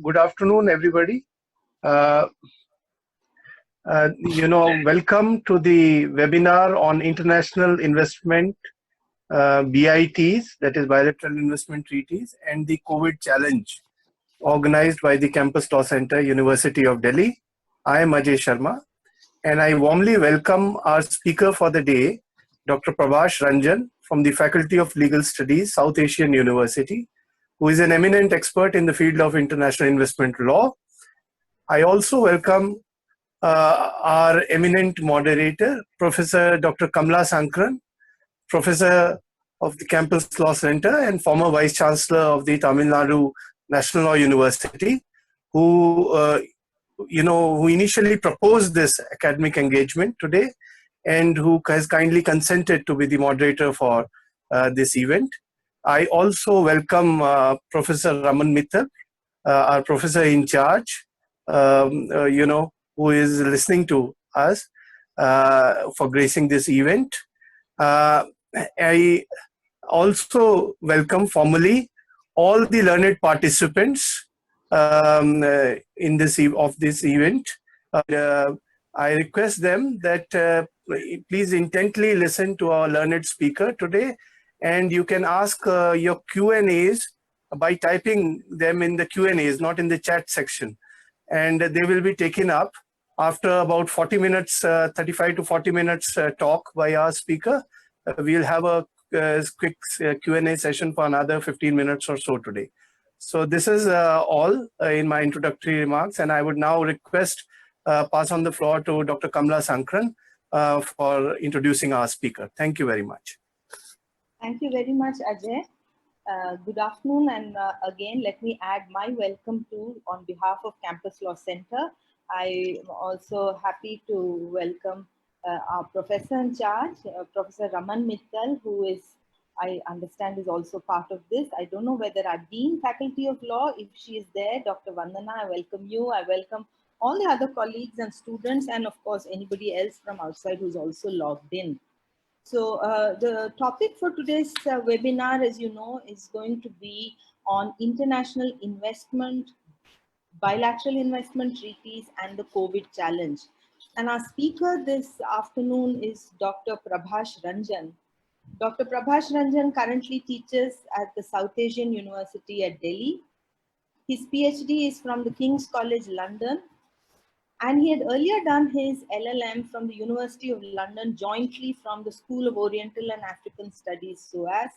Good afternoon, everybody. Welcome to the webinar on international investment, BITs, that is bilateral investment treaties, and the COVID challenge, organized by the Campus Law Center, University of Delhi. I am Ajay Sharma, and I warmly welcome our speaker for the day, Dr. Prabhash Ranjan from the Faculty of Legal Studies, South Asian University, who is an eminent expert in the field of international investment law. I also welcome our eminent moderator, Professor Dr. Kamala Sankaran, Professor of the Campus Law Center and former Vice Chancellor of the Tamil Nadu National Law University, who initially proposed this academic engagement today and who has kindly consented to be the moderator for this event. I also welcome Professor Raman Mittal, our professor in charge, who is listening to us for gracing this event. I also welcome formally all the learned participants in this event. I request them that please intently listen to our learned speaker today, and you can ask your Q&As by typing them in the Q&As, not in the chat section. And they will be taken up after about 40 minutes, 35 to 40 minutes talk by our speaker. We'll have a quick Q&A session for another 15 minutes or so today. So this is all in my introductory remarks, and I would now request pass on the floor to Dr. Kamala Sankaran for introducing our speaker. Thank you very much. Thank you very much, Ajay. Good afternoon, and again, let me add my welcome to on behalf of Campus Law Center. I am also happy to welcome our professor in charge, Professor Raman Mittal, who is, I understand, is also part of this. I don't know whether our Dean Faculty of Law, if she is there, Dr. Vandana, I welcome you. I welcome all the other colleagues and students, and of course, anybody else from outside who's also logged in. So the topic for today's webinar, as you know, is going to be on international investment, bilateral investment treaties, and the COVID challenge. And our speaker this afternoon is Dr. Prabhash Ranjan. Dr. Prabhash Ranjan currently teaches at the South Asian University at Delhi. His PhD is from the King's College London, and he had earlier done his LLM from the University of London jointly from the School of Oriental and African Studies, SOAS,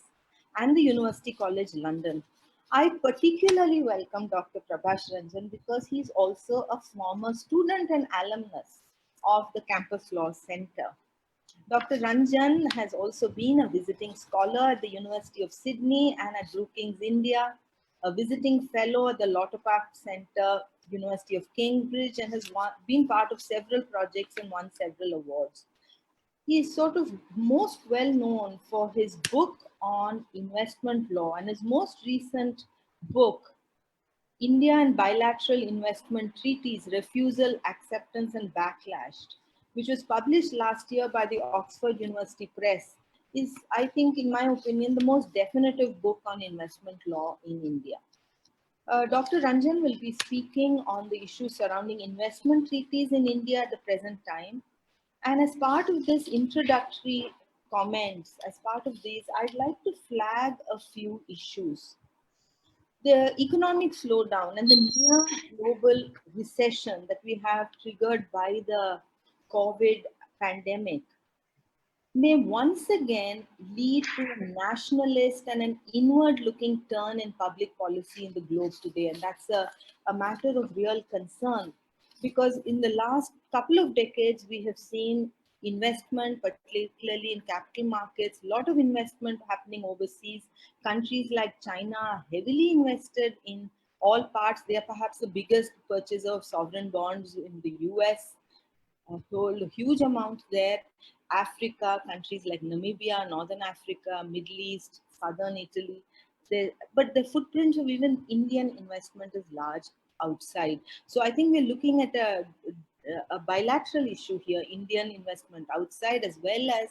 and the University College London. I particularly welcome Dr. Prabhash Ranjan because he's also a former student and alumnus of the Campus Law Center. Dr. Ranjan has also been a visiting scholar at the University of Sydney and at Brookings, India, a visiting fellow at the Lauterbach Center, University of Cambridge, and has been part of several projects and won several awards. He is sort of most well known for his book on investment law, and his most recent book, India and Bilateral Investment Treaties, Refusal, Acceptance and Backlash, which was published last year by the Oxford University Press, is, I think, in my opinion, the most definitive book on investment law in India. Dr. Ranjan will be speaking on the issues surrounding investment treaties in India at the present time. And as part of this introductory comments, as part of these, I'd like to flag a few issues. The economic slowdown and the near global recession that we have triggered by the COVID pandemic may once again lead to a nationalist and an inward-looking turn in public policy in the globe today. And that's a matter of real concern, because in the last couple of decades, we have seen investment, particularly in capital markets, a lot of investment happening overseas. Countries like China are heavily invested in all parts. They are perhaps the biggest purchaser of sovereign bonds in the US, hold a huge amount there. Africa, countries like Namibia, Northern Africa, Middle East, Southern Italy. But the footprint of even Indian investment is large outside. So I think we're looking at a bilateral issue here, Indian investment outside as well as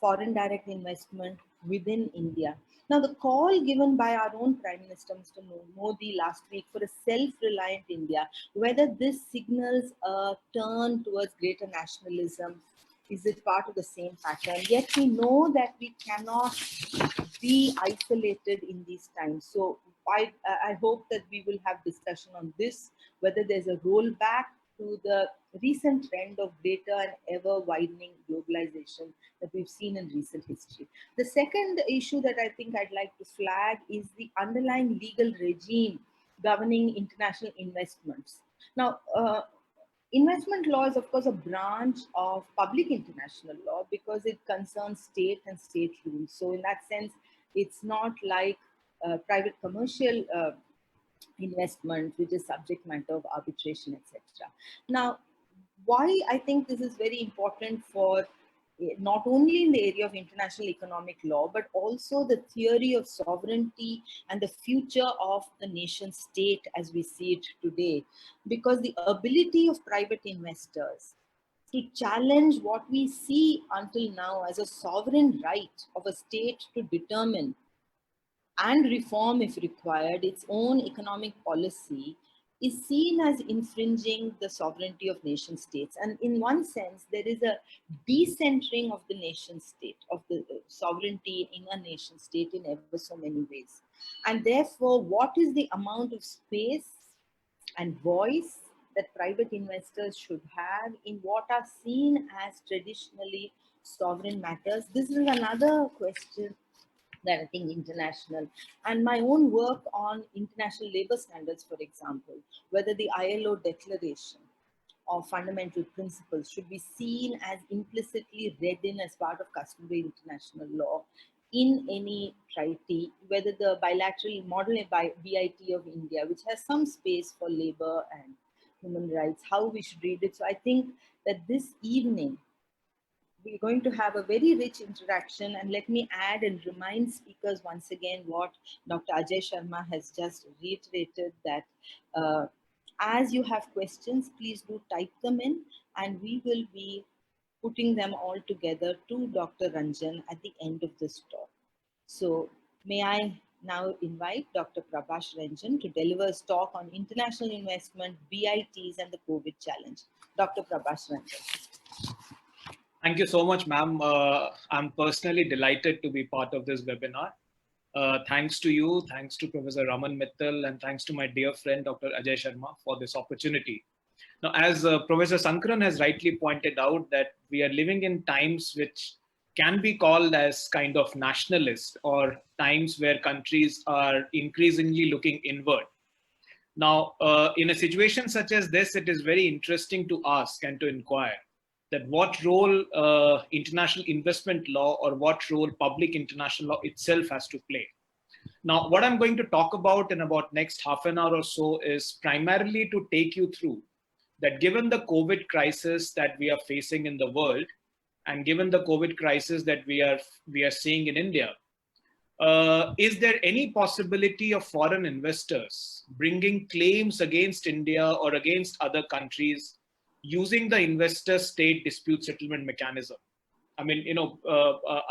foreign direct investment within India. Now, the call given by our own Prime Minister, Mr. Modi, last week for a self-reliant India, whether this signals a turn towards greater nationalism, is it part of the same pattern? Yet we know that we cannot be isolated in these times. So I hope that we will have discussion on this, whether there's a rollback to the recent trend of greater and ever widening globalization that we've seen in recent history. The second issue that I think I'd like to flag is the underlying legal regime governing international investments. Now, investment law is, of course, a branch of public international law because it concerns state and state rules. So in that sense, it's not like private commercial investment, which is subject matter of arbitration, etc. Now, why I think this is very important for not only in the area of international economic law, but also the theory of sovereignty and the future of the nation state as we see it today. Because the ability of private investors to challenge what we see until now as a sovereign right of a state to determine and reform, if required, its own economic policy is seen as infringing the sovereignty of nation states. And in one sense, there is a decentering of the nation state, of the sovereignty in a nation state in ever so many ways. And therefore, what is the amount of space and voice that private investors should have in what are seen as traditionally sovereign matters? This is another question that I think international, and my own work on international labor standards, for example, whether the ILO declaration of fundamental principles should be seen as implicitly read in as part of customary international law in any treaty, whether the bilateral model by BIT of India, which has some space for labor and human rights, how we should read it. So I think that this evening, we're going to have a very rich interaction, and let me add and remind speakers once again what Dr. Ajay Sharma has just reiterated, that as you have questions, please do type them in, and we will be putting them all together to Dr. Ranjan at the end of this talk. So may I now invite Dr. Prabhash Ranjan to deliver his talk on international investment, BITs, and the COVID challenge. Dr. Prabhash Ranjan. Thank you so much, ma'am. I'm personally delighted to be part of this webinar. Thanks to you, thanks to Professor Raman Mittal, and thanks to my dear friend, Dr. Ajay Sharma, for this opportunity. Now, as Professor Sankaran has rightly pointed out, that we are living in times which can be called as kind of nationalist, or times where countries are increasingly looking inward. Now, in a situation such as this, it is very interesting to ask and to inquire that what role international investment law, or what role public international law itself has to play. Now, what I'm going to talk about in about next half an hour or so is primarily to take you through that given the COVID crisis that we are facing in the world, and given the COVID crisis that we are seeing in India, is there any possibility of foreign investors bringing claims against India or against other countries using the investor state dispute settlement mechanism? I mean,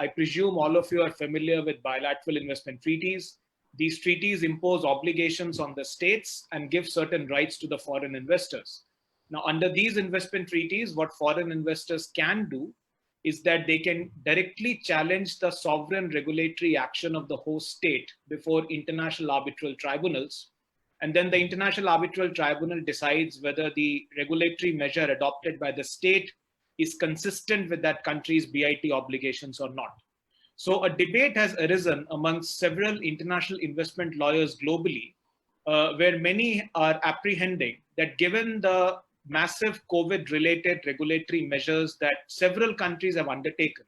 I presume all of you are familiar with bilateral investment treaties. These treaties impose obligations on the states and give certain rights to the foreign investors. Now, under these investment treaties, what foreign investors can do is that they can directly challenge the sovereign regulatory action of the host state before international arbitral tribunals. And then the International Arbitral Tribunal decides whether the regulatory measure adopted by the state is consistent with that country's BIT obligations or not. So a debate has arisen amongst several international investment lawyers globally, where many are apprehending that given the massive COVID-related regulatory measures that several countries have undertaken,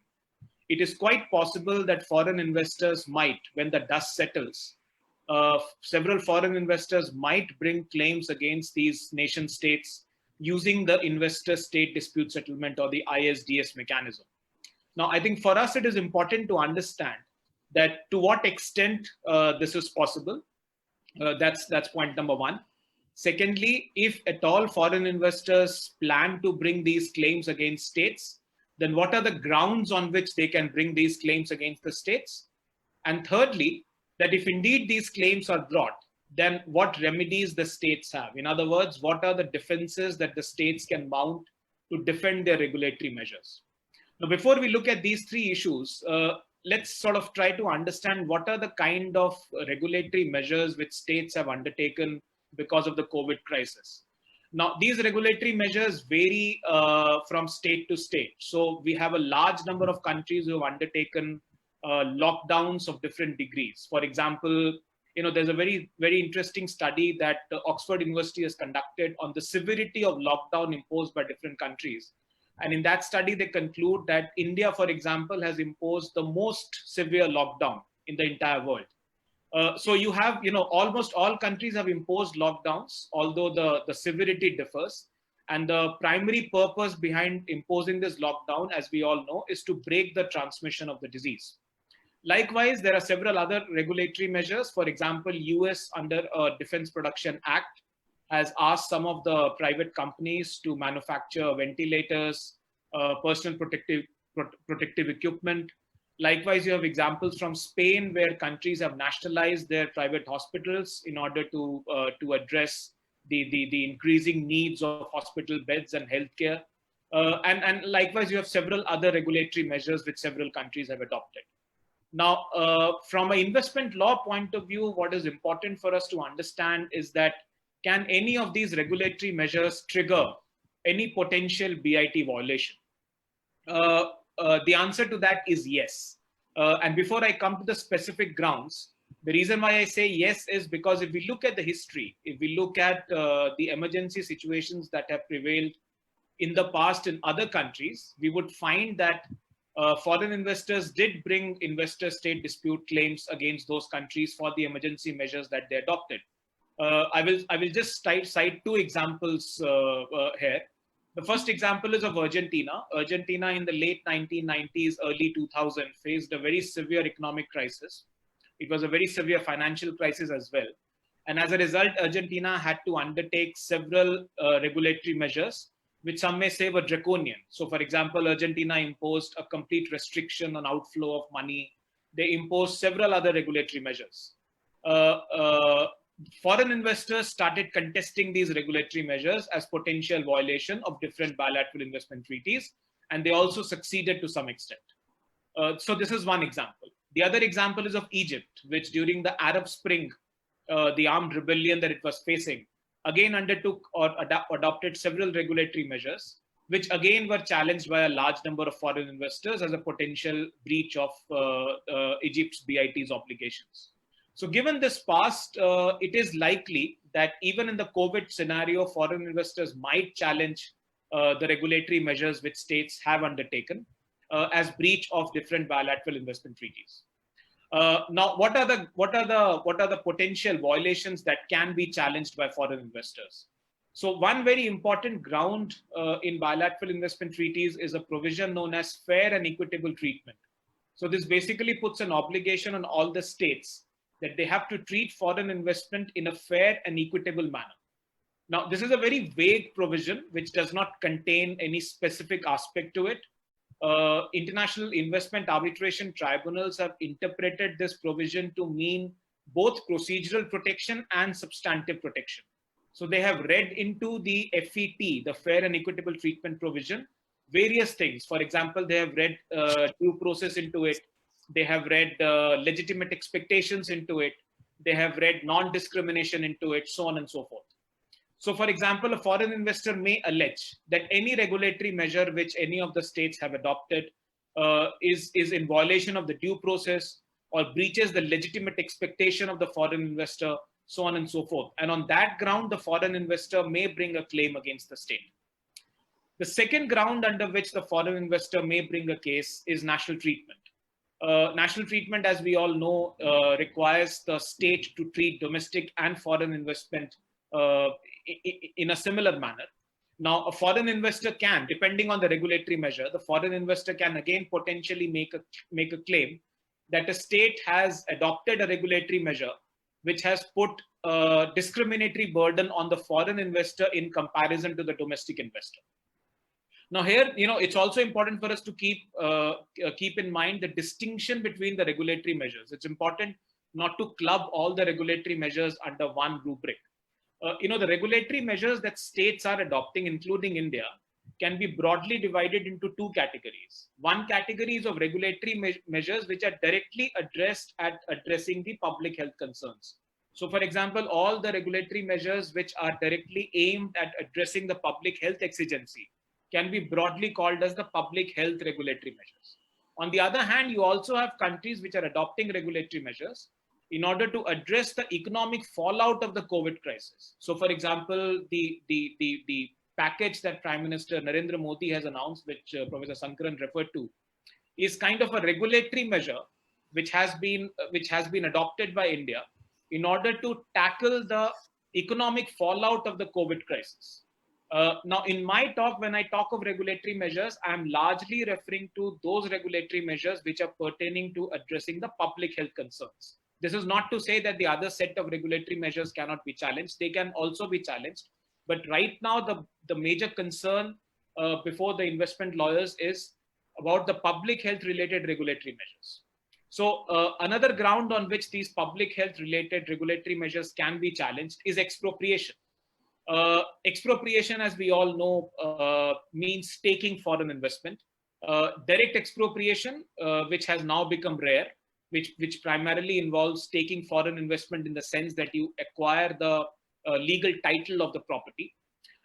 it is quite possible that foreign investors might, when the dust settles, several foreign investors might bring claims against these nation states using the investor state dispute settlement, or the ISDS mechanism. Now, I think for us, it is important to understand that to what extent this is possible. That's point number one. Secondly, if at all foreign investors plan to bring these claims against states, then what are the grounds on which they can bring these claims against the states? And thirdly, that if indeed these claims are brought, then what remedies the states have? In other words, what are the defenses that the states can mount to defend their regulatory measures? Now, before we look at these three issues, let's sort of try to understand what are the kind of regulatory measures which states have undertaken because of the COVID crisis. Now, these regulatory measures vary from state to state. So we have a large number of countries who have undertaken lockdowns of different degrees. For example, there's a very, very interesting study that Oxford University has conducted on the severity of lockdown imposed by different countries. And in that study, they conclude that India, for example, has imposed the most severe lockdown in the entire world. So you have, almost all countries have imposed lockdowns, although the severity differs. And the primary purpose behind imposing this lockdown, as we all know, is to break the transmission of the disease. Likewise, there are several other regulatory measures. For example, US under a Defense Production Act has asked some of the private companies to manufacture ventilators, personal protective equipment. Likewise, you have examples from Spain where countries have nationalized their private hospitals in order to address the increasing needs of hospital beds and healthcare. And likewise, you have several other regulatory measures which several countries have adopted. Now, from an investment law point of view, what is important for us to understand is that can any of these regulatory measures trigger any potential BIT violation? The answer to that is yes. And before I come to the specific grounds, the reason why I say yes is because if we look at the history, if we look at the emergency situations that have prevailed in the past in other countries, we would find that foreign investors did bring investor-state dispute claims against those countries for the emergency measures that they adopted. I will just cite two examples here. The first example is of Argentina. Argentina in the late 1990s, early 2000 faced a very severe economic crisis. It was a very severe financial crisis as well. And as a result, Argentina had to undertake several regulatory measures, which some may say were draconian. So for example, Argentina imposed a complete restriction on outflow of money. They imposed several other regulatory measures. Foreign investors started contesting these regulatory measures as potential violation of different bilateral investment treaties, and they also succeeded to some extent. So this is one example. The other example is of Egypt, which during the Arab Spring, the armed rebellion that it was facing, again undertook or adopted several regulatory measures, which again were challenged by a large number of foreign investors as a potential breach of Egypt's BIT's obligations. So given this past, it is likely that even in the COVID scenario, foreign investors might challenge the regulatory measures which states have undertaken as breach of different bilateral investment treaties. Now, what are the potential violations that can be challenged by foreign investors? So one very important ground in bilateral investment treaties is a provision known as fair and equitable treatment. So this basically puts an obligation on all the states that they have to treat foreign investment in a fair and equitable manner. Now, this is a very vague provision which does not contain any specific aspect to it. International investment arbitration tribunals have interpreted this provision to mean both procedural protection and substantive protection. So they have read into the FET, the fair and equitable treatment provision, various things. For example, they have read due process into it. They have read legitimate expectations into it. They have read non-discrimination into it, so on and so forth. So for example, a foreign investor may allege that any regulatory measure which any of the states have adopted is in violation of the due process or breaches the legitimate expectation of the foreign investor, so on and so forth. And on that ground, the foreign investor may bring a claim against the state. The second ground under which the foreign investor may bring a case is national treatment. National treatment, as we all know, requires the state to treat domestic and foreign investment in a similar manner. Now, a foreign investor can, depending on the regulatory measure, the foreign investor can again potentially make a claim that a state has adopted a regulatory measure which has put a discriminatory burden on the foreign investor in comparison to the domestic investor. Now here, it's also important for us to keep in mind the distinction between the regulatory measures. It's important not to club all the regulatory measures under one rubric. The regulatory measures that states are adopting, including India, can be broadly divided into two categories. One category is of regulatory measures which are directly addressed at addressing the public health concerns. So, for example, all the regulatory measures which are directly aimed at addressing the public health exigency can be broadly called as the public health regulatory measures. On the other hand, you also have countries which are adopting regulatory measures in order to address the economic fallout of the COVID crisis. So, for example, the package that Prime Minister Narendra Modi has announced, which Professor Sankaran referred to, is kind of a regulatory measure which has been adopted by India in order to tackle the economic fallout of the COVID crisis. Now, in my talk, when I talk of regulatory measures, I'm largely referring to those regulatory measures which are pertaining to addressing the public health concerns. This is not to say that the other set of regulatory measures cannot be challenged. They can also be challenged. But right now, the major concern before the investment lawyers is about the public health related regulatory measures. So another ground on which these public health related regulatory measures can be challenged is expropriation. Expropriation, as we all know, means taking foreign investment. Direct expropriation, which has now become rare, which primarily involves taking foreign investment in the sense that you acquire the legal title of the property.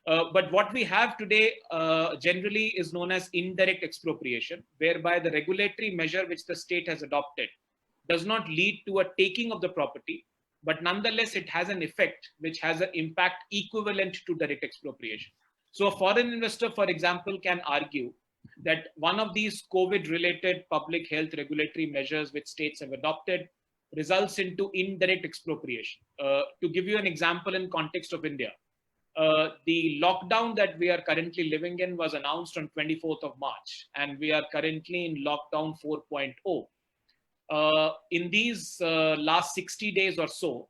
But what we have today generally is known as indirect expropriation, whereby the regulatory measure which the state has adopted does not lead to a taking of the property, but nonetheless it has an effect which has an impact equivalent to direct expropriation. So a foreign investor, for example, can argue that one of these COVID-related public health regulatory measures which states have adopted results into indirect expropriation. To give you an example in context of India, the lockdown that we are currently living in was announced on 24th of March, and we are currently in lockdown 4.0. In these last 60 days or so,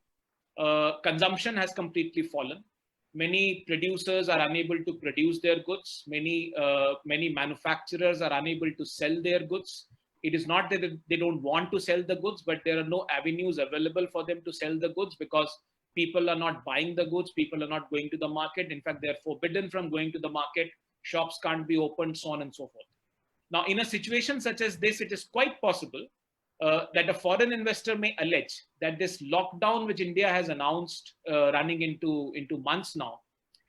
consumption has completely fallen. Many producers are unable to produce their goods. Many manufacturers are unable to sell their goods. It is not that they don't want to sell the goods, but there are no avenues available for them to sell the goods because people are not buying the goods. People are not going to the market. In fact, they're forbidden from going to the market. Shops can't be opened, so on and so forth. Now, in a situation such as this, it is quite possible that a foreign investor may allege that this lockdown, which India has announced running into months now,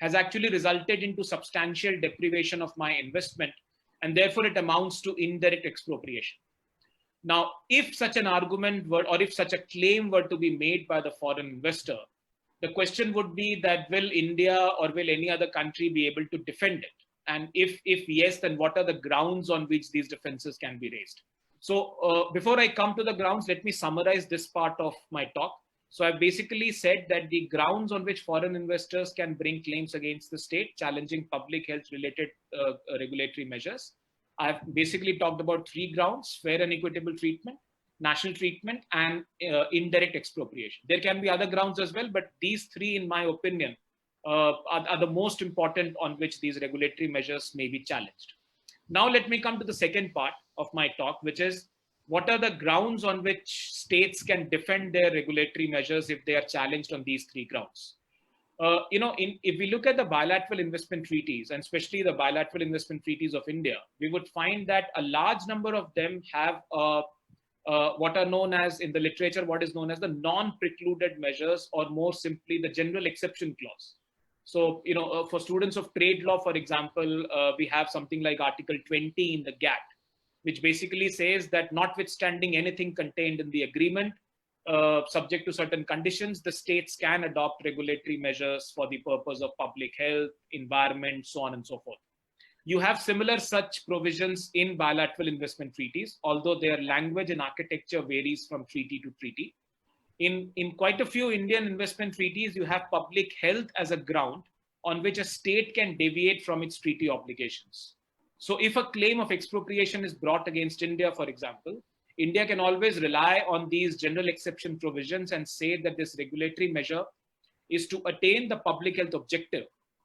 has actually resulted into substantial deprivation of my investment, and therefore it amounts to indirect expropriation. Now, if such an argument were, or if such a claim were to be made by the foreign investor, the question would be that will India or will any other country be able to defend it? And if yes, then what are the grounds on which these defenses can be raised? So before I come to the grounds, let me summarize this part of my talk. So I've basically said that the grounds on which foreign investors can bring claims against the state, challenging public health related regulatory measures. I've basically talked about three grounds: fair and equitable treatment, national treatment, and indirect expropriation. There can be other grounds as well, but these three, in my opinion, are the most important on which these regulatory measures may be challenged. Now, let me come to the second part of my talk, which is what are the grounds on which states can defend their regulatory measures if they are challenged on these three grounds. If we look at the bilateral investment treaties, and especially the bilateral investment treaties of India, we would find that a large number of them have what are known as, in the literature, what is known as the non-precluded measures, or more simply, the general exception clause. So, for students of trade law, for example, we have something like Article 20 in the GATT, which basically says that notwithstanding anything contained in the agreement, subject to certain conditions, the states can adopt regulatory measures for the purpose of public health, environment, so on and so forth. You have similar such provisions in bilateral investment treaties, although their language and architecture varies from treaty to treaty. In quite a few Indian investment treaties, you have public health as a ground on which a state can deviate from its treaty obligations. So if a claim of expropriation is brought against India, for example, India can always rely on these general exception provisions and say that this regulatory measure is to attain the public health objective,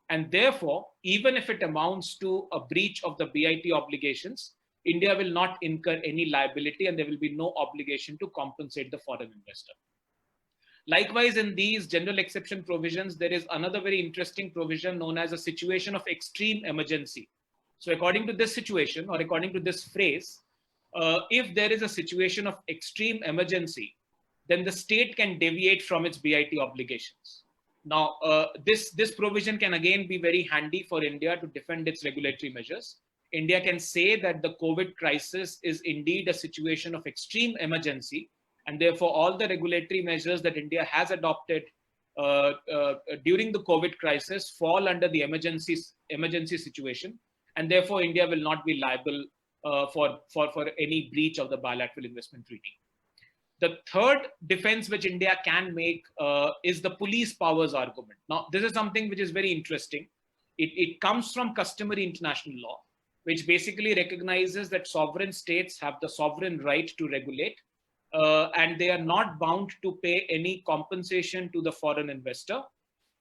And therefore, even if it amounts to a breach of the BIT obligations, India will not incur any liability and there will be no obligation to compensate the foreign investor. Likewise, in these general exception provisions, there is another very interesting provision known as a situation of extreme emergency. So according to this situation, or according to this phrase, if there is a situation of extreme emergency, then the state can deviate from its BIT obligations. Now, this provision can again be very handy for India to defend its regulatory measures. India can say that the COVID crisis is indeed a situation of extreme emergency, and therefore all the regulatory measures that India has adopted during the COVID crisis fall under the emergency situation, and therefore India will not be liable for any breach of the bilateral investment treaty. The third defense which India can make is the police powers argument. Now, this is something which is very interesting. It comes from customary international law, which basically recognizes that sovereign states have the sovereign right to regulate, and they are not bound to pay any compensation to the foreign investor,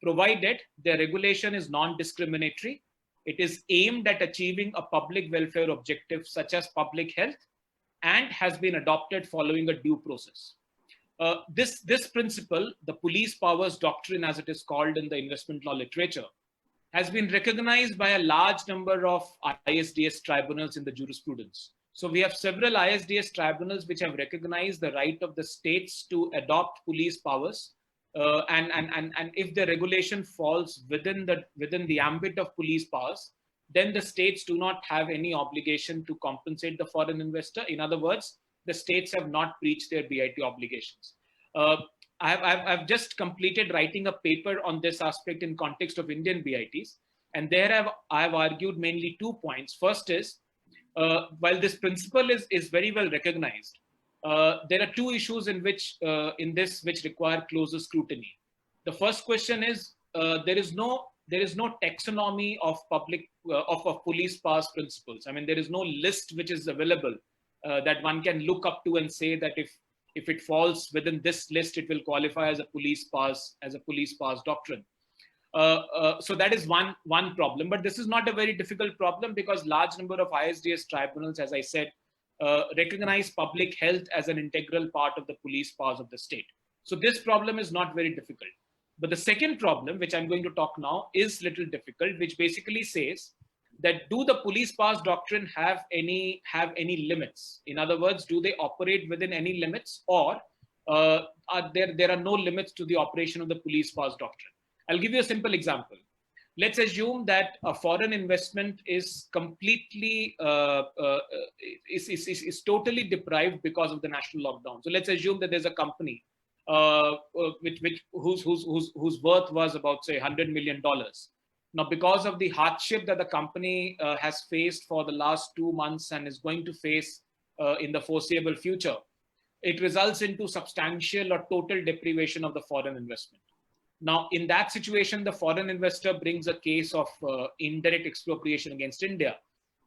provided their regulation is non-discriminatory. It is aimed at achieving a public welfare objective such as public health, and has been adopted following a due process. This principle, the police powers doctrine as it is called in the investment law literature, has been recognized by a large number of ISDS tribunals in the jurisprudence. So we have several ISDS tribunals which have recognized the right of the states to adopt police powers, and if the regulation falls within the ambit of police powers, then the states do not have any obligation to compensate the foreign investor. In other words, the states have not breached their BIT obligations. I've just completed writing a paper on this aspect in context of Indian BITs, and there I've argued mainly 2 points. First is, while this principle is very well recognized, there are 2 issues in which which require closer scrutiny. The first question is, there is no taxonomy of of police powers principles. I mean, there is no list which is available that one can look up to and say that if it falls within this list, it will qualify as a police powers doctrine. So that is one problem. But this is not a very difficult problem, because large number of ISDS tribunals, as I said, recognize public health as an integral part of the police powers of the state. So this problem is not very difficult. But the second problem, which I'm going to talk now, is little difficult, which basically says that do the police powers doctrine have any limits? In other words, do they operate within any limits, or there are no limits to the operation of the police powers doctrine? I'll give you a simple example. Let's assume that a foreign investment is completely is totally deprived because of the national lockdown. So let's assume that there's a company whose worth was about, say, $100 million. Now, because of the hardship that the company has faced for the last 2 months and is going to face in the foreseeable future, it results into substantial or total deprivation of the foreign investment. Now, in that situation, the foreign investor brings a case of indirect expropriation against India.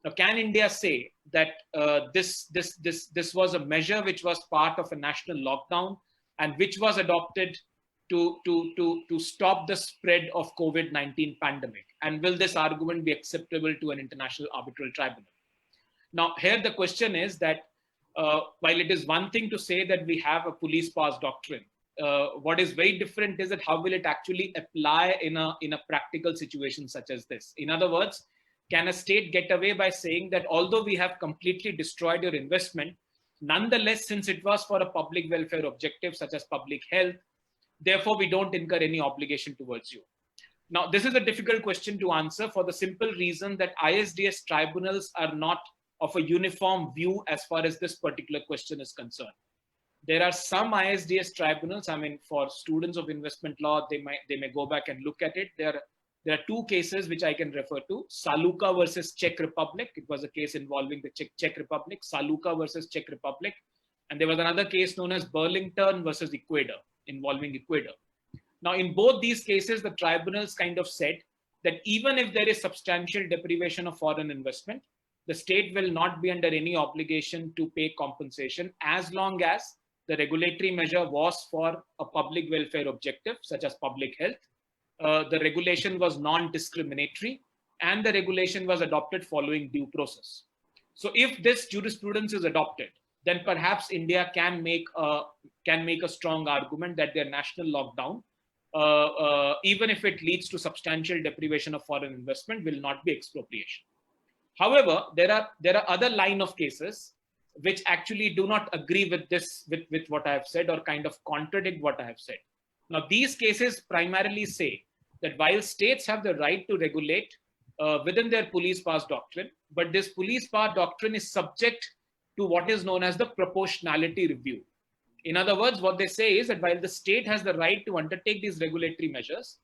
Now, can India say that this was a measure which was part of a national lockdown and which was adopted to stop the spread of COVID-19 pandemic? And will this argument be acceptable to an international arbitral tribunal? Now, here the question is that while it is one thing to say that we have a police powers doctrine, what is very different is that how will it actually apply in a practical situation such as this? In other words, can a state get away by saying that although we have completely destroyed your investment, nonetheless, since it was for a public welfare objective such as public health, therefore we don't incur any obligation towards you? Now, this is a difficult question to answer for the simple reason that ISDS tribunals are not of a uniform view as far as this particular question is concerned. There are some ISDS tribunals, I mean, for students of investment law, they may go back and look at it. There are 2 cases which I can refer to. Saluka versus Czech Republic. It was a case involving the Czech Republic. Saluka versus Czech Republic. And there was another case known as Burlington versus Ecuador, involving Ecuador. Now, in both these cases, the tribunals kind of said that even if there is substantial deprivation of foreign investment, the state will not be under any obligation to pay compensation as long as the regulatory measure was for a public welfare objective, such as public health, the regulation was non-discriminatory, and the regulation was adopted following due process. So if this jurisprudence is adopted, then perhaps India can make a strong argument that their national lockdown, even if it leads to substantial deprivation of foreign investment, will not be expropriation. However, there are other line of cases which actually do not agree with this, with what I have said, or kind of contradict what I have said. Now, these cases primarily say that while states have the right to regulate within their police powers doctrine, but this police power doctrine is subject to what is known as the proportionality review. In other words, what they say is that while the state has the right to undertake these regulatory measures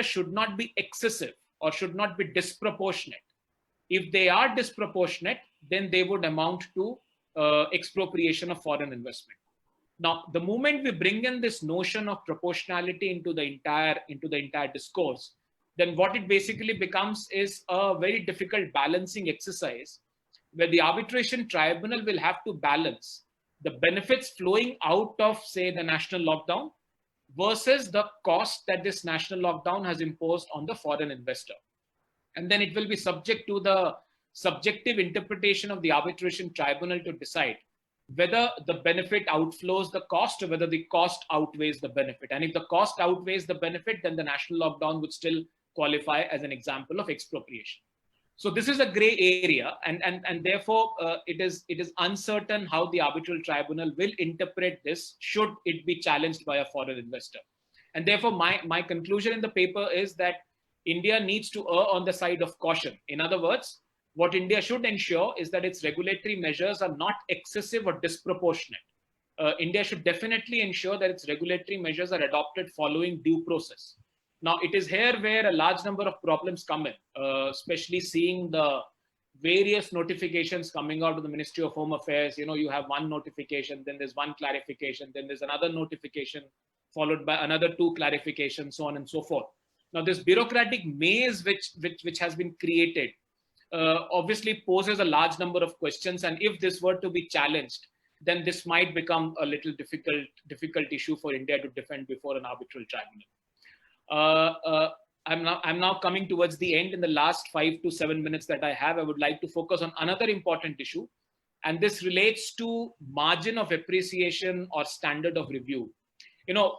should not be excessive or should not be disproportionate. If they are disproportionate, then they would amount to expropriation of foreign investment. Now, the moment we bring in this notion of proportionality into the entire discourse, then what it basically becomes is a very difficult balancing exercise, where the arbitration tribunal will have to balance the benefits flowing out of, say, the national lockdown versus the cost that this national lockdown has imposed on the foreign investor. And then it will be subject to the subjective interpretation of the arbitration tribunal to decide whether the benefit outflows the cost or whether the cost outweighs the benefit. And if the cost outweighs the benefit, then the national lockdown would still qualify as an example of expropriation. So this is a gray area, and therefore it is uncertain how the arbitral tribunal will interpret this should it be challenged by a foreign investor. And therefore my conclusion in the paper is that India needs to err on the side of caution. In other words, what India should ensure is that its regulatory measures are not excessive or disproportionate. India should definitely ensure that its regulatory measures are adopted following due process. Now, it is here where a large number of problems come in, especially seeing the various notifications coming out of the Ministry of Home Affairs. You know, you have one notification, then there's one clarification, then there's another notification, followed by another 2 clarifications, so on and so forth. Now, this bureaucratic maze which has been created obviously poses a large number of questions. And if this were to be challenged, then this might become a little difficult issue for India to defend before an arbitral tribunal. I'm now coming towards the end. In the last 5 to 7 minutes that I have, I would like to focus on another important issue. And this relates to margin of appreciation or standard of review. You know,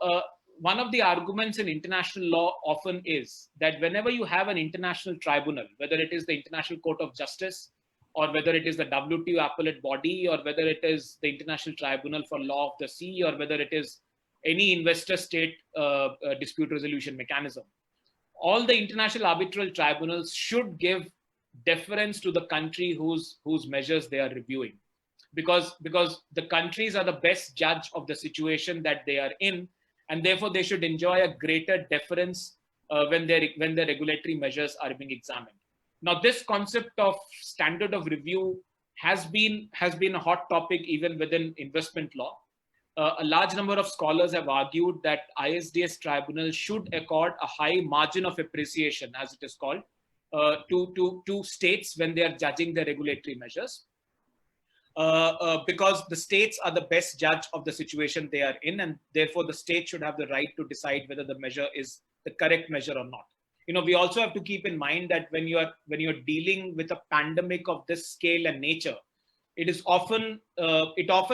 one of the arguments in international law often is that whenever you have an international tribunal, whether it is the International Court of Justice, or whether it is the WTO appellate body, or whether it is the International Tribunal for Law of the Sea, or whether it is any investor state dispute resolution mechanism, all the international arbitral tribunals should give deference to the country whose measures they are reviewing, because the countries are the best judge of the situation that they are in, and therefore they should enjoy a greater deference when the regulatory measures are being examined. Now, this concept of standard of review has been a hot topic even within investment law. A large number of scholars have argued that ISDS tribunals should accord a high margin of appreciation, as it is called, to states when they are judging the regulatory measures, because the states are the best judge of the situation they are in, and therefore the state should have the right to decide whether the measure is the correct measure or not. You know, we also have to keep in mind that when you're dealing with a pandemic of this scale and nature, it often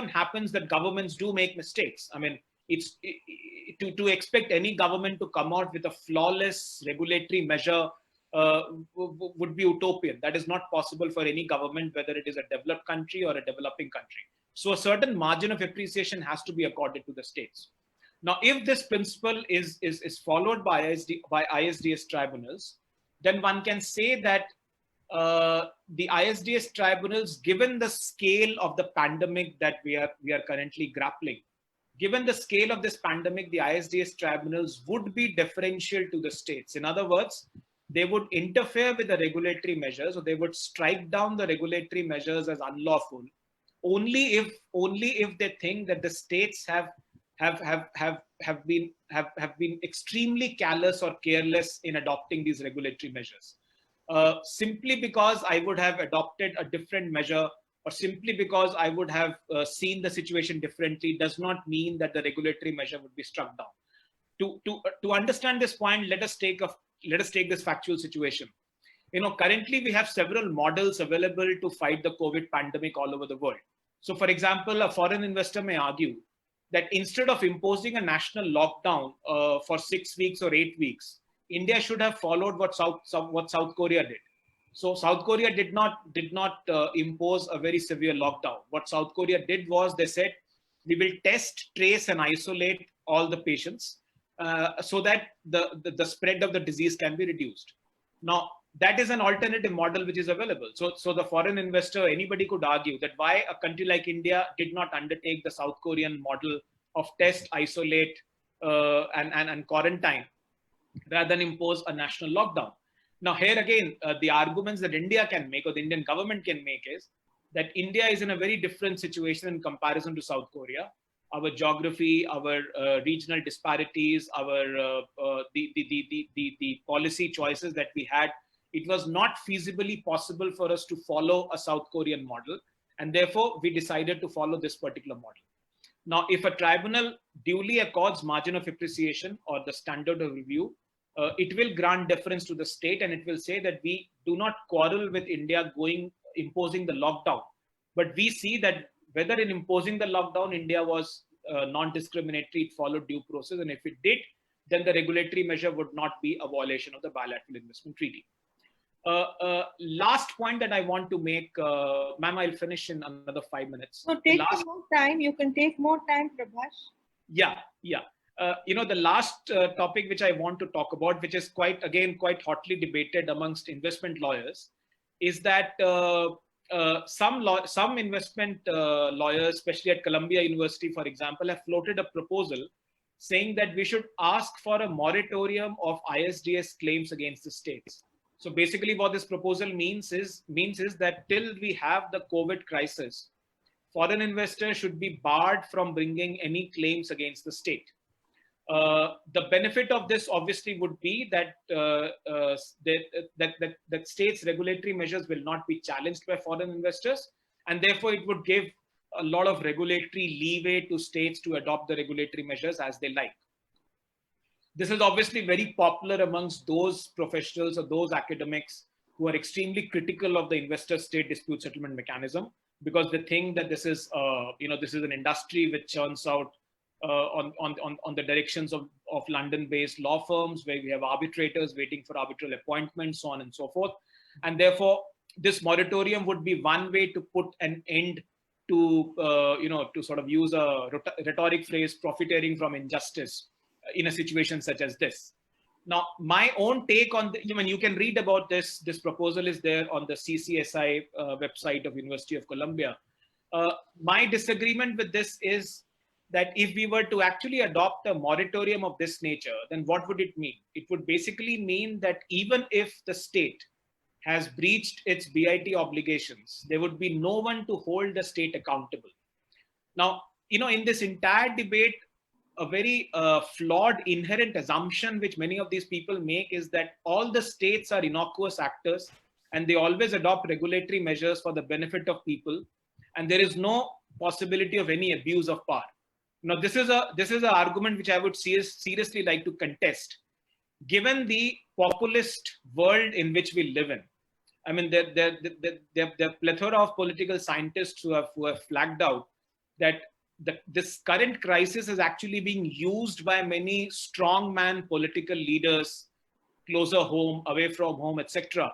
happens that governments do make mistakes. I mean, to expect any government to come out with a flawless regulatory measure would be utopian. That is not possible for any government, whether it is a developed country or a developing country. So a certain margin of appreciation has to be accorded to the states. Now, if this principle is followed by ISDS tribunals, then one can say that the ISDS tribunals, given the scale of the pandemic that we are currently grappling, given the scale of this pandemic, the ISDS tribunals would be deferential to the states. In other words, they would interfere with the regulatory measures, or they would strike down the regulatory measures as unlawful, only if they think that the states have been extremely callous or careless in adopting these regulatory measures. Simply because I would have adopted a different measure, or simply because I would have seen the situation differently, does not mean that the regulatory measure would be struck down. to understand this point, let us take this factual situation. Currently we have several models available to fight the COVID pandemic all over the world. So, for example, a foreign investor may argue that instead of imposing a national lockdown for 6 weeks or 8 weeks, India should have followed what South Korea did. So South Korea did not impose a very severe lockdown. What South Korea did was they said, we will test, trace, and isolate all the patients so that the spread of the disease can be reduced. Now, that is an alternative model which is available. So the foreign investor, anybody could argue that why a country like India did not undertake the South Korean model of test, isolate, and quarantine rather than impose a national lockdown. Now, here again, the arguments that India can make or the Indian government can make is that India is in a very different situation in comparison to South Korea. Our geography, our regional disparities, our the policy choices that we had, it was not feasibly possible for us to follow a South Korean model, and therefore we decided to follow this particular model. Now, if a tribunal duly accords margin of appreciation or the standard of review, it will grant deference to the state, and it will say that we do not quarrel with India imposing the lockdown, but we see that whether in imposing the lockdown, India was non-discriminatory, it followed due process, and if it did, then the regulatory measure would not be a violation of the bilateral investment treaty. Last point that I want to make, ma'am, I'll finish in another 5 minutes. So take more time. You can take more time, Prabhash. Yeah. The last topic which I want to talk about, which is quite hotly debated amongst investment lawyers, is that some investment lawyers, especially at Columbia University, for example, have floated a proposal saying that we should ask for a moratorium of ISDS claims against the states. So basically what this proposal means is that till we have the COVID crisis, foreign investors should be barred from bringing any claims against the state. The benefit of this obviously would be that that states' regulatory measures will not be challenged by foreign investors, and therefore it would give a lot of regulatory leeway to states to adopt the regulatory measures as they like. This is obviously very popular amongst those professionals or those academics who are extremely critical of the investor-state dispute settlement mechanism, because they think that this is an industry which churns out on the directions of London-based law firms, where we have arbitrators waiting for arbitral appointments, so on and so forth. And therefore, this moratorium would be one way to put an end to, to sort of use a rhetoric phrase, profiteering from injustice in a situation such as this. Now, my own take on you can read about this. This proposal is there on the CCSI website of University of Columbia. My disagreement with this is that if we were to actually adopt a moratorium of this nature, then what would it mean? It would basically mean that even if the state has breached its BIT obligations, there would be no one to hold the state accountable. Now, in this entire debate, a very flawed inherent assumption which many of these people make is that all the states are innocuous actors and they always adopt regulatory measures for the benefit of people, and there is no possibility of any abuse of power. Now, this is an argument which I would seriously like to contest, given the populist world in which we live in. I mean, there are plethora of political scientists who have flagged out that this current crisis is actually being used by many strongman political leaders, closer home, away from home, etc.,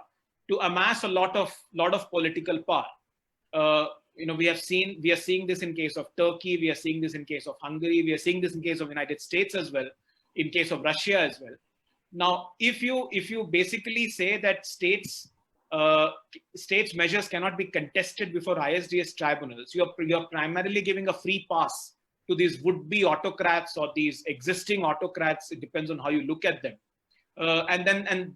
to amass a lot of political power. We are seeing this in case of Turkey, we are seeing this in case of Hungary, we are seeing this in case of United States as well, in case of Russia as well. Now, if you basically say that states measures cannot be contested before ISDS tribunals, you're primarily giving a free pass to these would-be autocrats or these existing autocrats. It depends on how you look at them, and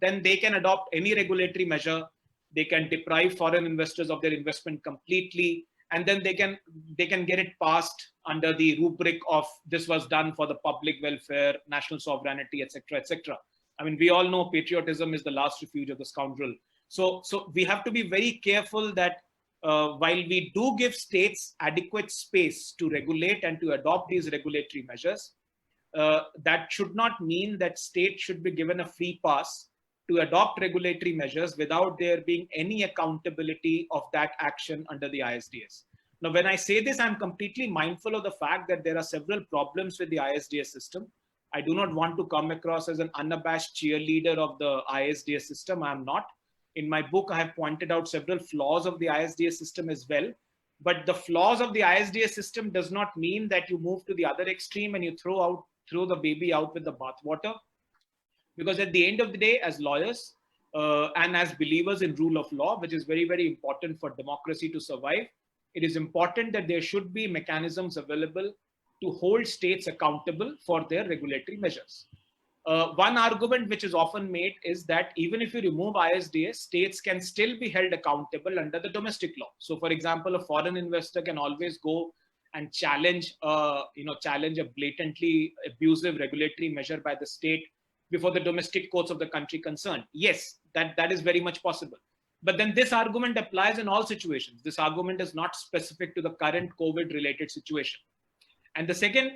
then they can adopt any regulatory measure. They can deprive foreign investors of their investment completely, and then they can get it passed under the rubric of this was done for the public welfare, national sovereignty, etc., etc. I mean, we all know patriotism is the last refuge of the scoundrel. So we have to be very careful that while we do give states adequate space to regulate and to adopt these regulatory measures, that should not mean that states should be given a free pass to adopt regulatory measures without there being any accountability of that action under the ISDS. Now, when I say this, I'm completely mindful of the fact that there are several problems with the ISDS system. I do not want to come across as an unabashed cheerleader of the ISDS system. I'm not. In my book, I have pointed out several flaws of the ISDS system as well. But the flaws of the ISDS system does not mean that you move to the other extreme and you throw the baby out with the bathwater. Because at the end of the day, as lawyers and as believers in rule of law, which is very, very important for democracy to survive, it is important that there should be mechanisms available to hold states accountable for their regulatory measures. One argument which is often made is that even if you remove ISDS, states can still be held accountable under the domestic law. So, for example, a foreign investor can always go and challenge a blatantly abusive regulatory measure by the state before the domestic courts of the country concerned. Yes, that is very much possible. But then this argument applies in all situations. This argument is not specific to the current COVID-related situation. And the second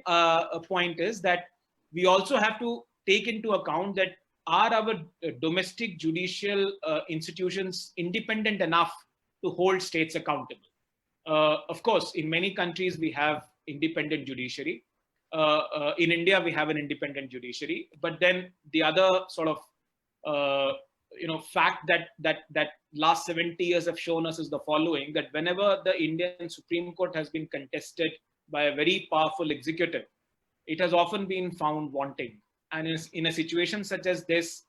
point is that we also have to take into account that are our domestic judicial institutions independent enough to hold states accountable? Of course, in many countries, we have independent judiciary. In India, we have an independent judiciary. But then the other sort of fact that last 70 years have shown us is the following: that whenever the Indian Supreme Court has been contested by a very powerful executive, it has often been found wanting. And in a situation such as this,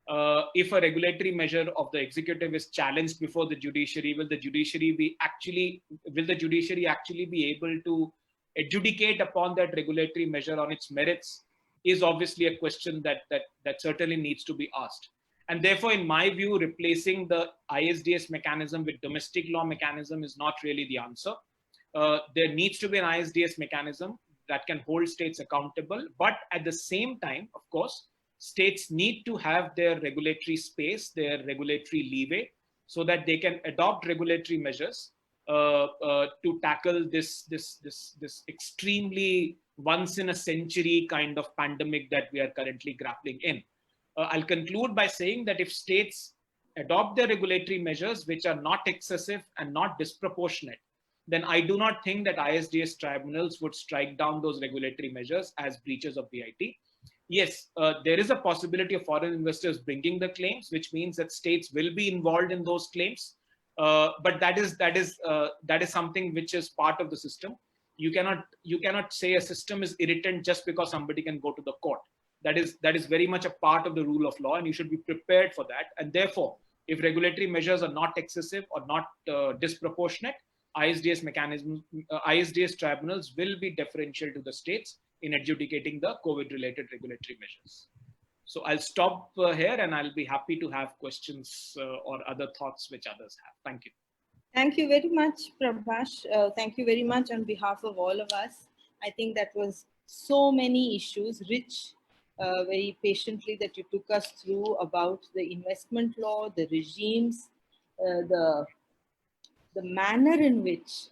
if a regulatory measure of the executive is challenged before the judiciary, will the judiciary actually be able to adjudicate upon that regulatory measure on its merits? Is obviously a question that certainly needs to be asked. And therefore, in my view, replacing the ISDS mechanism with domestic law mechanism is not really the answer. There needs to be an ISDS mechanism that can hold states accountable. But at the same time, of course, states need to have their regulatory space, their regulatory leeway, so that they can adopt regulatory measures to tackle this extremely once in a century kind of pandemic that we are currently grappling in. I'll conclude by saying that if states adopt their regulatory measures which are not excessive and not disproportionate, then I do not think that ISDS tribunals would strike down those regulatory measures as breaches of BIT. Yes, there is a possibility of foreign investors bringing the claims, which means that states will be involved in those claims. But that is something which is part of the system. You cannot say a system is irritant just because somebody can go to the court. That is very much a part of the rule of law, and you should be prepared for that. And therefore, if regulatory measures are not excessive or not disproportionate, ISDS tribunals will be deferential to the states in adjudicating the COVID-related regulatory measures. So I'll stop here, and I'll be happy to have questions or other thoughts which others have. Thank you. Thank you very much, Prabhash. Thank you very much on behalf of all of us. I think that was so many issues, rich, very patiently that you took us through about the investment law, the regimes, the manner in which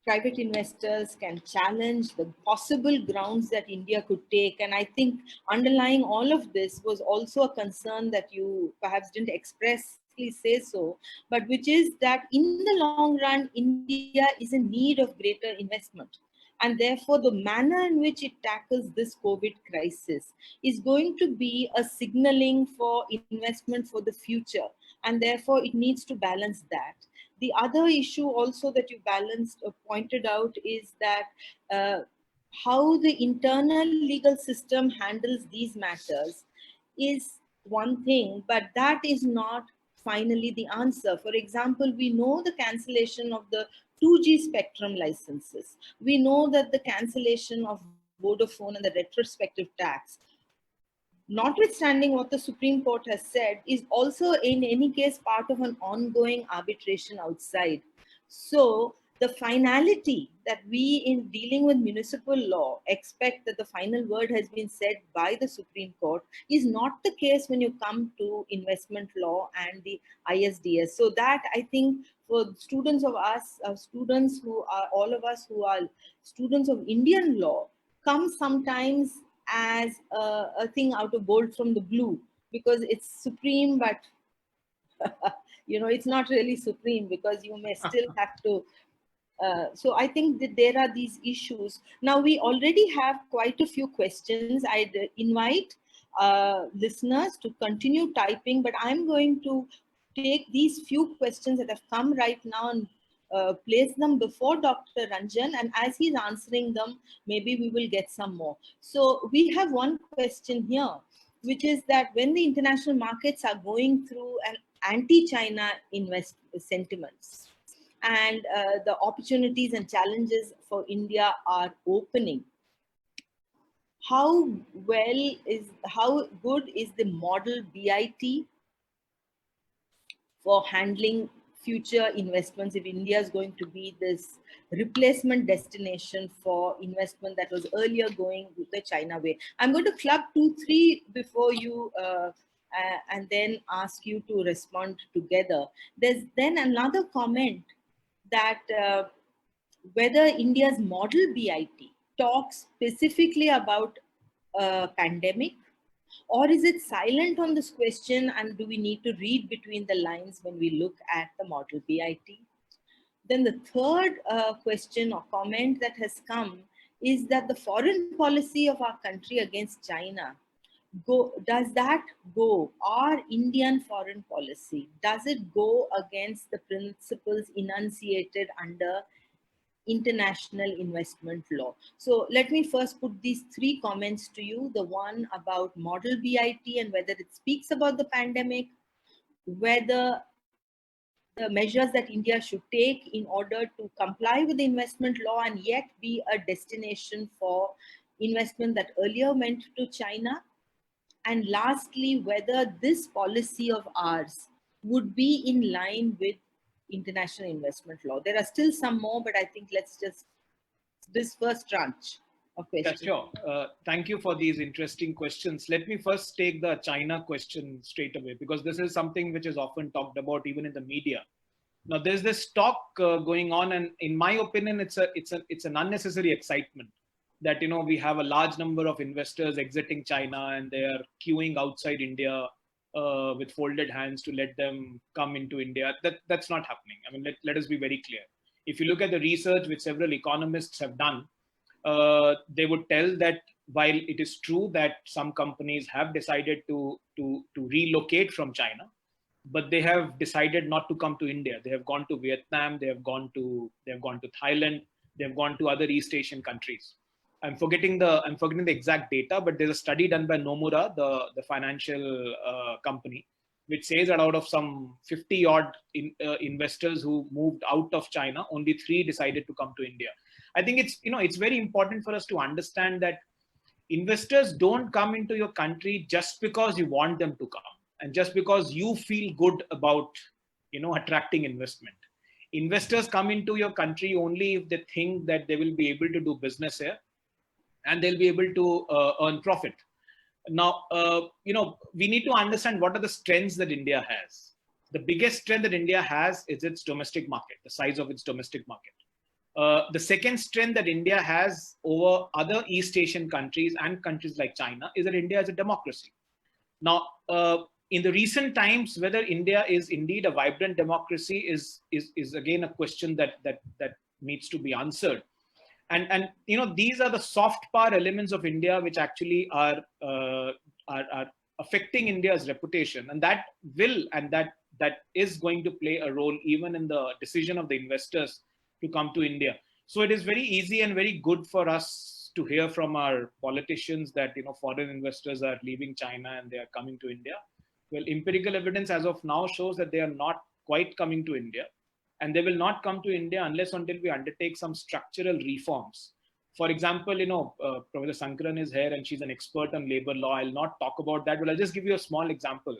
private investors can challenge the possible grounds that India could take. And I think underlying all of this was also a concern that you perhaps didn't expressly say so, but which is that in the long run, India is in need of greater investment. And therefore, the manner in which it tackles this COVID crisis is going to be a signaling for investment for the future. And therefore, it needs to balance that. The other issue also that you pointed out is that how the internal legal system handles these matters is one thing, but that is not finally the answer. For example, we know the cancellation of the 2G spectrum licenses. We know that the cancellation of Vodafone and the retrospective tax, notwithstanding what the Supreme Court has said, is also in any case part of an ongoing arbitration outside. So the finality that we in dealing with municipal law expect that the final word has been said by the Supreme Court is not the case when you come to investment law and the ISDS. So that, I think, for students of us, students who are all of us who are students of Indian law, comes sometimes as a thing out of bolt from the blue, because it's supreme, but it's not really supreme, because you may still have to. So I think that there are these issues. Now, we already have quite a few questions. I'd invite listeners to continue typing, but I'm going to take these few questions that have come right now and place them before Dr. Ranjan, and as he's answering them, maybe we will get some more. So we have one question here, which is that when the international markets are going through an anti-China sentiments, and the opportunities and challenges for India are opening, how good is the model BIT for handling future investments if India is going to be this replacement destination for investment that was earlier going the China way? I'm going to club 2-3 before you and then ask you to respond together. There's then another comment that whether India's model BIT talks specifically about a pandemic, or is it silent on this question, and do we need to read between the lines when we look at the model BIT? Then the third question or comment that has come is that the foreign policy of our country against China, does that go, our Indian foreign policy, does it go against the principles enunciated under international investment law? So let me first put these 3 comments to you. The one about model BIT and whether it speaks about the pandemic, whether the measures that India should take in order to comply with the investment law and yet be a destination for investment that earlier went to China. And lastly, whether this policy of ours would be in line with international investment law. There are still some more, but I think let's just, this first tranche of questions. Yeah, sure. Thank you for these interesting questions. Let me first take the China question straight away, because this is something which is often talked about even in the media. Now, there's this talk going on, and in my opinion, it's an unnecessary excitement that, we have a large number of investors exiting China and they are queuing outside India with folded hands to let them come into India. That's not happening. I mean, let us be very clear. If you look at the research which several economists have done, they would tell that while it is true that some companies have decided to relocate from China, but they have decided not to come to India. They have gone to Vietnam, they have gone to Thailand, they have gone to other East Asian countries. I'm forgetting the exact data, but there's a study done by Nomura, the financial company, which says that out of some 50 odd investors who moved out of China, only 3 decided to come to India. I think it's very important for us to understand that investors don't come into your country just because you want them to come and just because you feel good about attracting investment. Investors come into your country only if they think that they will be able to do business here and they'll be able to earn profit. Now, we need to understand what are the strengths that India has. The biggest strength that India has is its domestic market, the size of its domestic market. The second strength that India has over other East Asian countries and countries like China is that India is a democracy. Now, in the recent times, whether India is indeed a vibrant democracy is again a question that needs to be answered. And these are the soft power elements of India which actually are affecting India's reputation, and that is going to play a role even in the decision of the investors to come to India. So it is very easy and very good for us to hear from our politicians that foreign investors are leaving China and they are coming to India. Well, empirical evidence as of now shows that they are not quite coming to India. And they will not come to India unless until we undertake some structural reforms. For example, Professor Sankaran is here and she's an expert on labor law. I'll not talk about that, but I'll just give you a small example.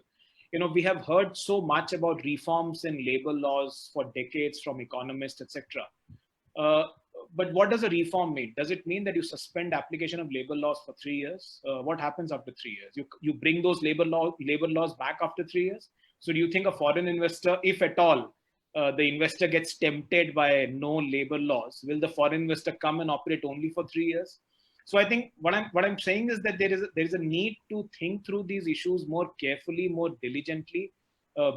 We have heard so much about reforms in labor laws for decades from economists, etc. But what does a reform mean? Does it mean that you suspend application of labor laws for 3 years? What happens after 3 years? You bring those labor laws back after 3 years? So do you think a foreign investor, if at all, the investor gets tempted by no labor laws, will the foreign investor come and operate only for 3 years? So I think what I'm saying is that there is a need to think through these issues more carefully, more diligently,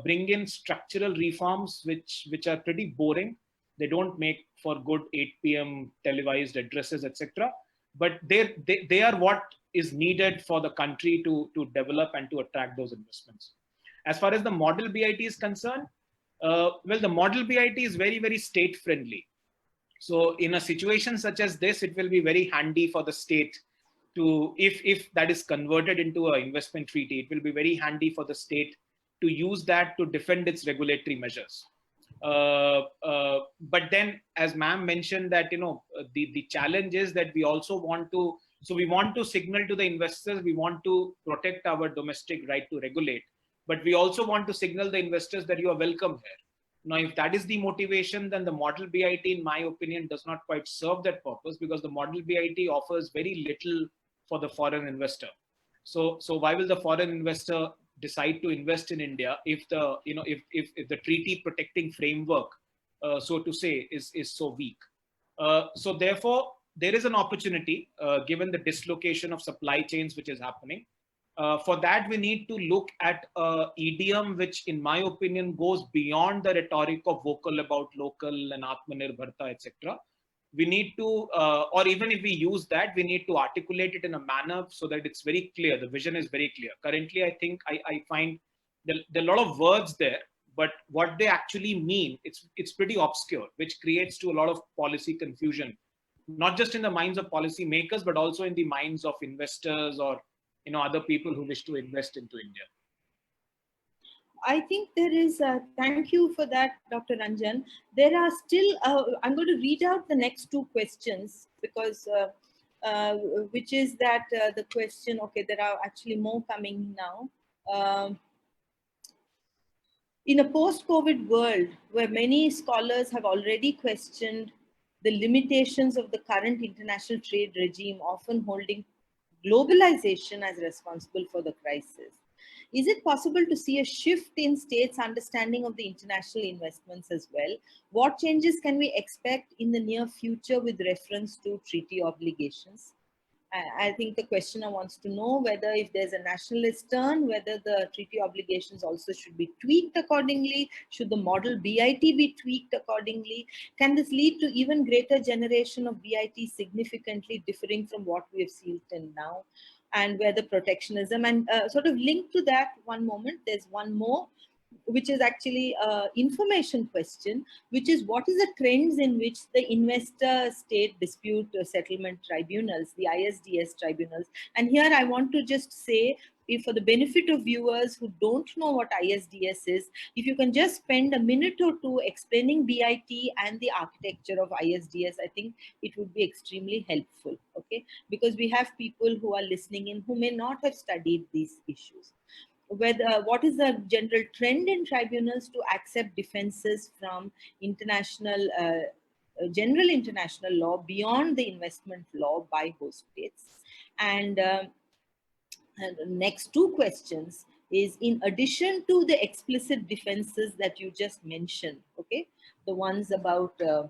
bring in structural reforms which are pretty boring. They don't make for good 8 p.m. televised addresses, etc. But they are what is needed for the country to develop and to attract those investments. As far as the model BIT is concerned, well, the model BIT is very, very state friendly. So in a situation such as this, it will be very handy for the state to, if that is converted into an investment treaty, it will be very handy for the state to use that to defend its regulatory measures. But then, as ma'am mentioned, that the challenge is that we also want to, so we want to signal to the investors, we want to protect our domestic right to regulate, but we also want to signal the investors that you are welcome here. Now, if that is the motivation, then the model BIT, in my opinion, does not quite serve that purpose, because the model BIT offers very little for the foreign investor. So why will the foreign investor decide to invest in India if the if the treaty protecting framework, so to say, is so weak? So therefore, there is an opportunity, given the dislocation of supply chains which is happening. For that, we need to look at an idiom which, in my opinion, goes beyond the rhetoric of vocal about local and Atmanirbharta, etc. We need to, or even if we use that, we need to articulate it in a manner so that it's very clear. The vision is very clear. Currently, I think I find there are a lot of words there, but what they actually mean, it's pretty obscure, which creates to a lot of policy confusion, not just in the minds of policy makers, but also in the minds of investors or other people who wish to invest into India. I think there is, thank you for that, Dr. Ranjan. There are still, I'm going to read out the next two questions because, which is that the question, okay, there are actually more coming now. In a post-COVID world where many scholars have already questioned the limitations of the current international trade regime, often holding globalization as responsible for the crisis, is it possible to see a shift in states' understanding of the international investments as well? What changes can we expect in the near future with reference to treaty obligations? I think the questioner wants to know whether if there's a nationalist turn, whether the treaty obligations also should be tweaked accordingly. Should the model BIT be tweaked accordingly? Can this lead to even greater generation of BIT significantly differing from what we have seen till now? And whether protectionism, and sort of linked to that, one moment, there's one more, which is actually an information question, which is what is the trends in which the investor state dispute settlement tribunals, the ISDS tribunals. And here I want to just say, if for the benefit of viewers who don't know what ISDS is, if you can just spend a minute or two explaining BIT and the architecture of ISDS, I think it would be extremely helpful, okay? Because we have people who are listening in who may not have studied these issues. Whether what is the general trend in tribunals to accept defenses from international, general international law beyond the investment law by host states? And the next two questions is, in addition to the explicit defenses that you just mentioned, okay, the ones about the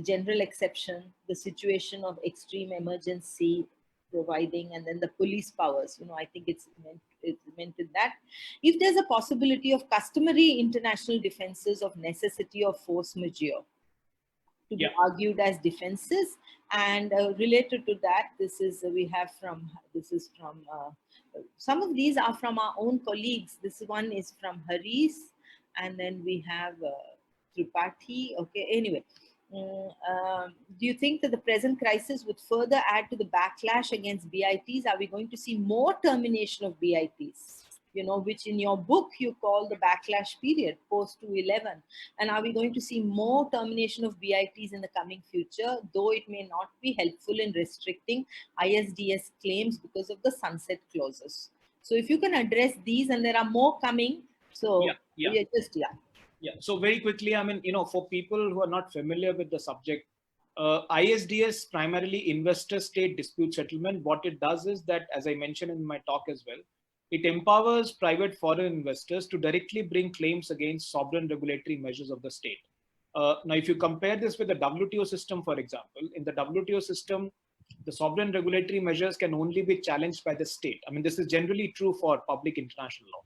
general exception, the situation of extreme emergency providing, and then the police powers, I think it's meant in that. If there's a possibility of customary international defenses of necessity or force majeure to be argued as defenses, and related to that, this is from some of these are from our own colleagues. This one is from Haris, and then we have Tripathi. Okay, anyway. Do you think that the present crisis would further add to the backlash against BITs? Are we going to see more termination of BITs? Which in your book you call the backlash period, post 2011. And are we going to see more termination of BITs in the coming future, though it may not be helpful in restricting ISDS claims because of the sunset clauses? So if you can address these, and there are more coming. So Yeah. So very quickly, I mean, for people who are not familiar with the subject, ISDS, primarily investor state dispute settlement, what it does is that, as I mentioned in my talk as well, it empowers private foreign investors to directly bring claims against sovereign regulatory measures of the state. Now, if you compare this with the WTO system, for example, in the WTO system, the sovereign regulatory measures can only be challenged by the state. I mean, this is generally true for public international law.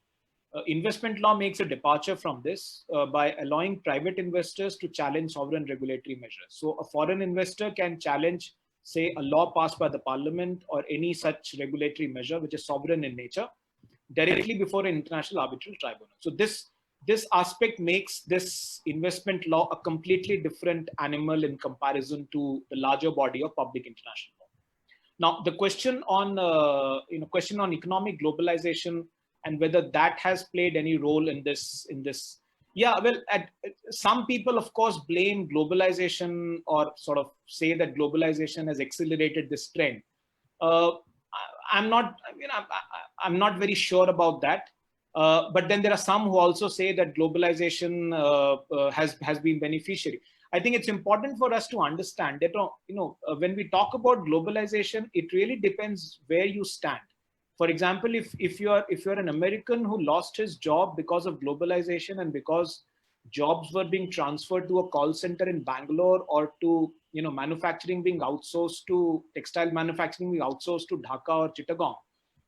Investment law makes a departure from this by allowing private investors to challenge sovereign regulatory measures. So a foreign investor can challenge, say, a law passed by the parliament or any such regulatory measure which is sovereign in nature directly before an international arbitral tribunal. So this aspect makes this investment law a completely different animal in comparison to the larger body of public international law. Now, the question on economic globalization and whether that has played any role in this. Yeah, well, some people, of course, blame globalization or sort of say that globalization has accelerated this trend. I'm not very sure about that. But then there are some who also say that globalization has been beneficiary. I think it's important for us to understand that when we talk about globalization, it really depends where you stand. For example, if you're an American who lost his job because of globalization and because jobs were being transferred to a call center in Bangalore or to manufacturing being outsourced to textile manufacturing being outsourced to Dhaka or Chittagong,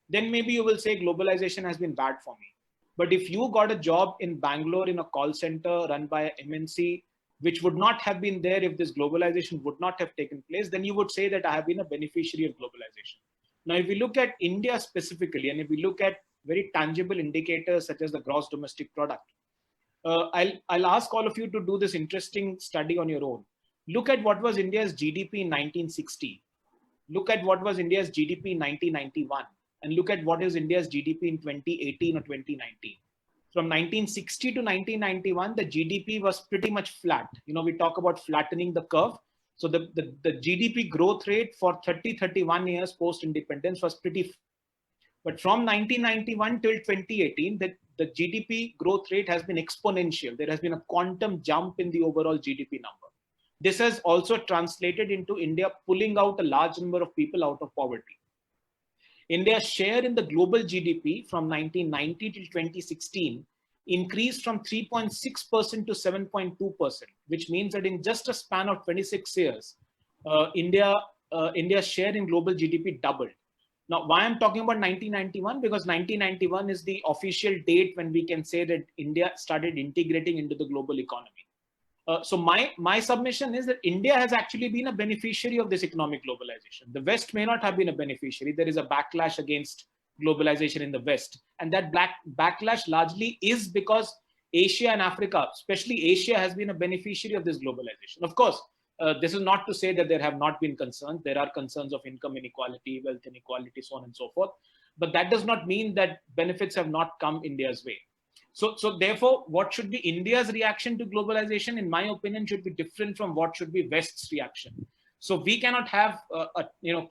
then maybe you will say globalization has been bad for me. But if you got a job in Bangalore in a call center run by an MNC, which would not have been there if this globalization would not have taken place, then you would say that I have been a beneficiary of globalization. Now, if we look at India specifically, and if we look at very tangible indicators such as the gross domestic product, I'll ask all of you to do this interesting study on your own. Look at what was India's GDP in 1960. Look at what was India's GDP in 1991. And look at what is India's GDP in 2018 or 2019. From 1960 to 1991, the GDP was pretty much flat. We talk about flattening the curve. So the GDP growth rate for 31 years post-independence was pretty flat. But from 1991 till 2018, the GDP growth rate has been exponential. There has been a quantum jump in the overall GDP number. This has also translated into India pulling out a large number of people out of poverty. India's share in the global GDP from 1990 till 2016 increased from 3.6% to 7.2%, which means that in just a span of 26 years, India's share in global GDP doubled. Now, why I'm talking about 1991? Because 1991 is the official date when we can say that India started integrating into the global economy. So my submission is that India has actually been a beneficiary of this economic globalization. The West may not have been a beneficiary. There is a backlash against globalization in the West. And that backlash largely is because Asia and Africa, especially Asia, has been a beneficiary of this globalization. Of course, this is not to say that there have not been concerns. There are concerns of income inequality, wealth inequality, so on and so forth. But that does not mean that benefits have not come India's way. So therefore, what should be India's reaction to globalization, in my opinion, should be different from what should be West's reaction. So we cannot have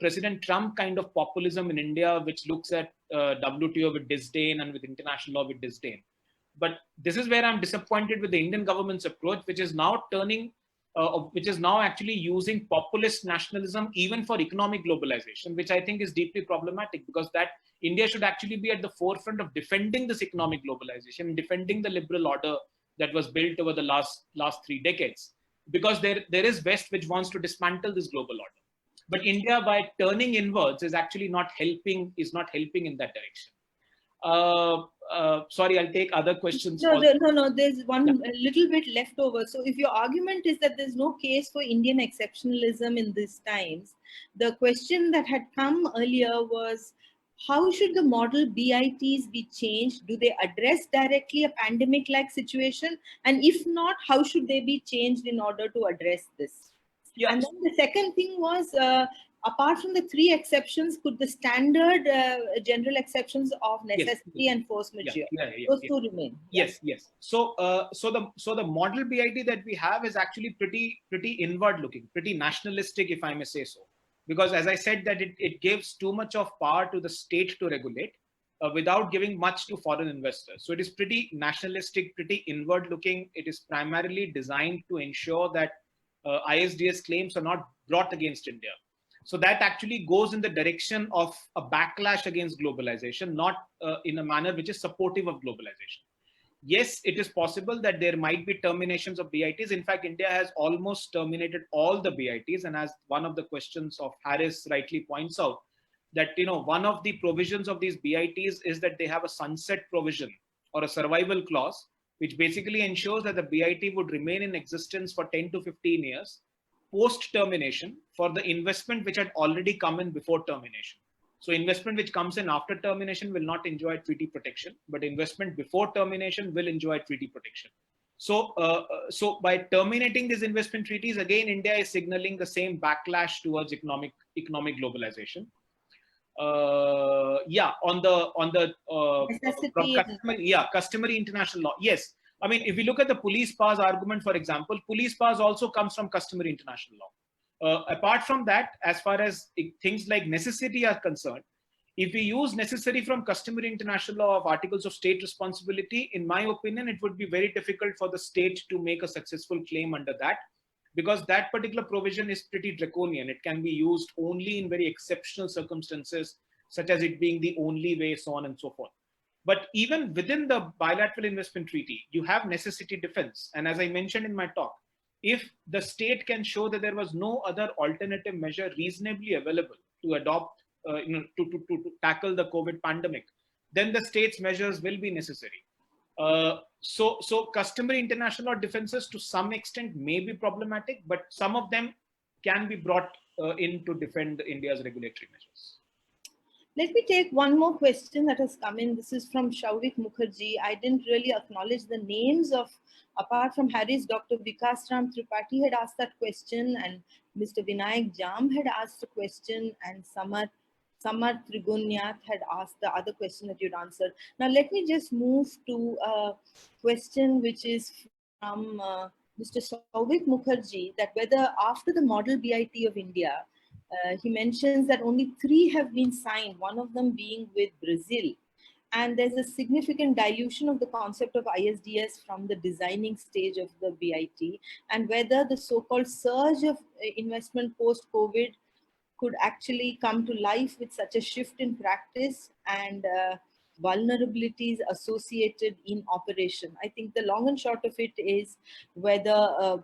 President Trump kind of populism in India, which looks at WTO with disdain and with international law with disdain. But this is where I'm disappointed with the Indian government's approach, which is now actually using populist nationalism even for economic globalization, which I think is deeply problematic, because that India should actually be at the forefront of defending this economic globalization, defending the liberal order that was built over the last 3 decades. Because there is West which wants to dismantle this global order. But India, by turning inwards, is actually not helping in that direction. Sorry, I'll take other questions. No, there's one little bit left over. So if your argument is that there's no case for Indian exceptionalism in these times, the question that had come earlier was, how should the model BITs be changed? Do they address directly a pandemic-like situation? And if not, how should they be changed in order to address this? Yeah. And then the second thing was, apart from the 3 exceptions, could the standard general exceptions of necessity and force majeure, those two remain? Yes. So the model BIT that we have is actually pretty inward looking, pretty nationalistic, if I may say so. Because as I said, that it gives too much of power to the state to regulate without giving much to foreign investors. So it is pretty nationalistic, pretty inward looking. It is primarily designed to ensure that ISDS claims are not brought against India. So that actually goes in the direction of a backlash against globalization, not in a manner which is supportive of globalization. yes, it is possible that there might be terminations of BITs. In fact, India has almost terminated all the BITs. And as one of the questions of Harris rightly points out, that one of the provisions of these BITs is that they have a sunset provision or a survival clause, which basically ensures that the BIT would remain in existence for 10 to 15 years post termination for the investment which had already come in before termination. So investment which comes in after termination will not enjoy treaty protection, but investment before termination will enjoy treaty protection. So, so by terminating these investment treaties, again, India is signaling the same backlash towards economic globalization. Yeah, on the customary international law. Yes, I mean, if we look at the police powers argument, for example, police powers also comes from customary international law. Apart from that, as far as things like necessity are concerned, if we use necessary from customary international law of articles of state responsibility, in my opinion, it would be very difficult for the state to make a successful claim under that, because that particular provision is pretty draconian. It can be used only in very exceptional circumstances, such as it being the only way, so on and so forth. But even within the bilateral investment treaty, you have necessity defense. And as I mentioned in my talk, if the state can show that there was no other alternative measure reasonably available to adopt, to tackle the COVID pandemic, then the state's measures will be necessary. So customary international law defenses to some extent may be problematic, but some of them can be brought in to defend India's regulatory measures. Let me take one more question that has come in. This is from Shauvik Mukherjee. I didn't really acknowledge the names of, apart from Harris, Dr. Vikas Ram Tripathi had asked that question, and Mr. Vinayak Jam had asked a question, and Samar Trigunyat had asked the other question that you'd answered. Now, let me just move to a question which is from Mr. Shauvik Mukherjee, that whether after the model BIT of India, he mentions that only 3 have been signed, one of them being with Brazil. And there's a significant dilution of the concept of ISDS from the designing stage of the BIT, and whether the so-called surge of investment post-COVID could actually come to life with such a shift in practice and vulnerabilities associated in operation. I think the long and short of it is whether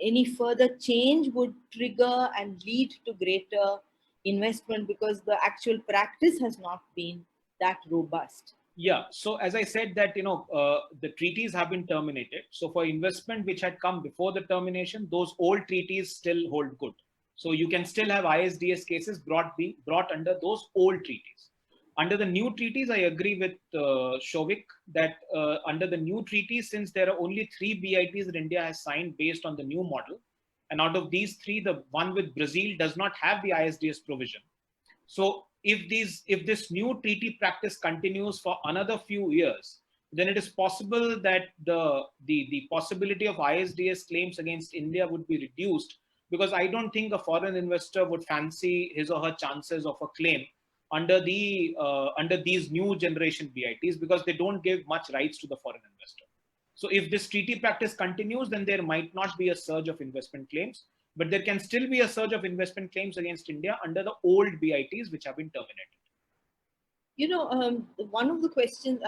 any further change would trigger and lead to greater investment, because the actual practice has not been that robust. Yeah, so as I said that, the treaties have been terminated. So for investment which had come before the termination, those old treaties still hold good. So you can still have ISDS cases brought under those old treaties. Under the new treaties, I agree with Shauvik that under the new treaties, since there are only 3 BITs that India has signed based on the new model, and out of these 3, the one with Brazil does not have the ISDS provision. So if this new treaty practice continues for another few years, then it is possible that the possibility of ISDS claims against India would be reduced, because I don't think a foreign investor would fancy his or her chances of a claim under these new generation BITs, because they don't give much rights to the foreign investor. So if this treaty practice continues, then there might not be a surge of investment claims, but there can still be a surge of investment claims against India under the old BITs which have been terminated. One of the questions,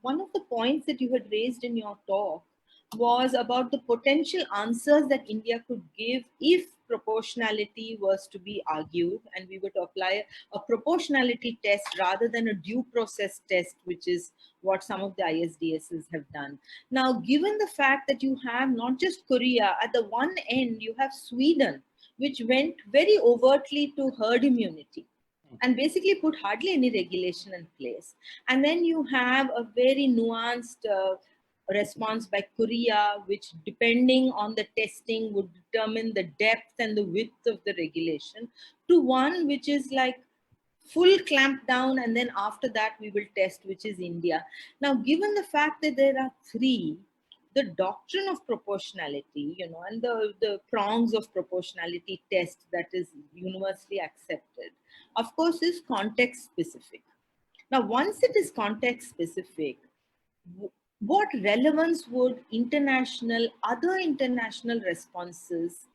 one of the points that you had raised in your talk was about the potential answers that India could give if proportionality was to be argued, and we were to apply a proportionality test rather than a due process test, which is what some of the ISDSs have done. Now, given the fact that you have not just Korea, at the one end, you have Sweden, which went very overtly to herd immunity and basically put hardly any regulation in place. And then you have a very nuanced response by Korea, which depending on the testing would determine the depth and the width of the regulation, to one which is like full clamp down, and then after that we will test, which is India. Now, given the fact that there are 3, the doctrine of proportionality, and the prongs of proportionality test that is universally accepted, of course, is context specific. Now, once it is context specific, what relevance would other international responses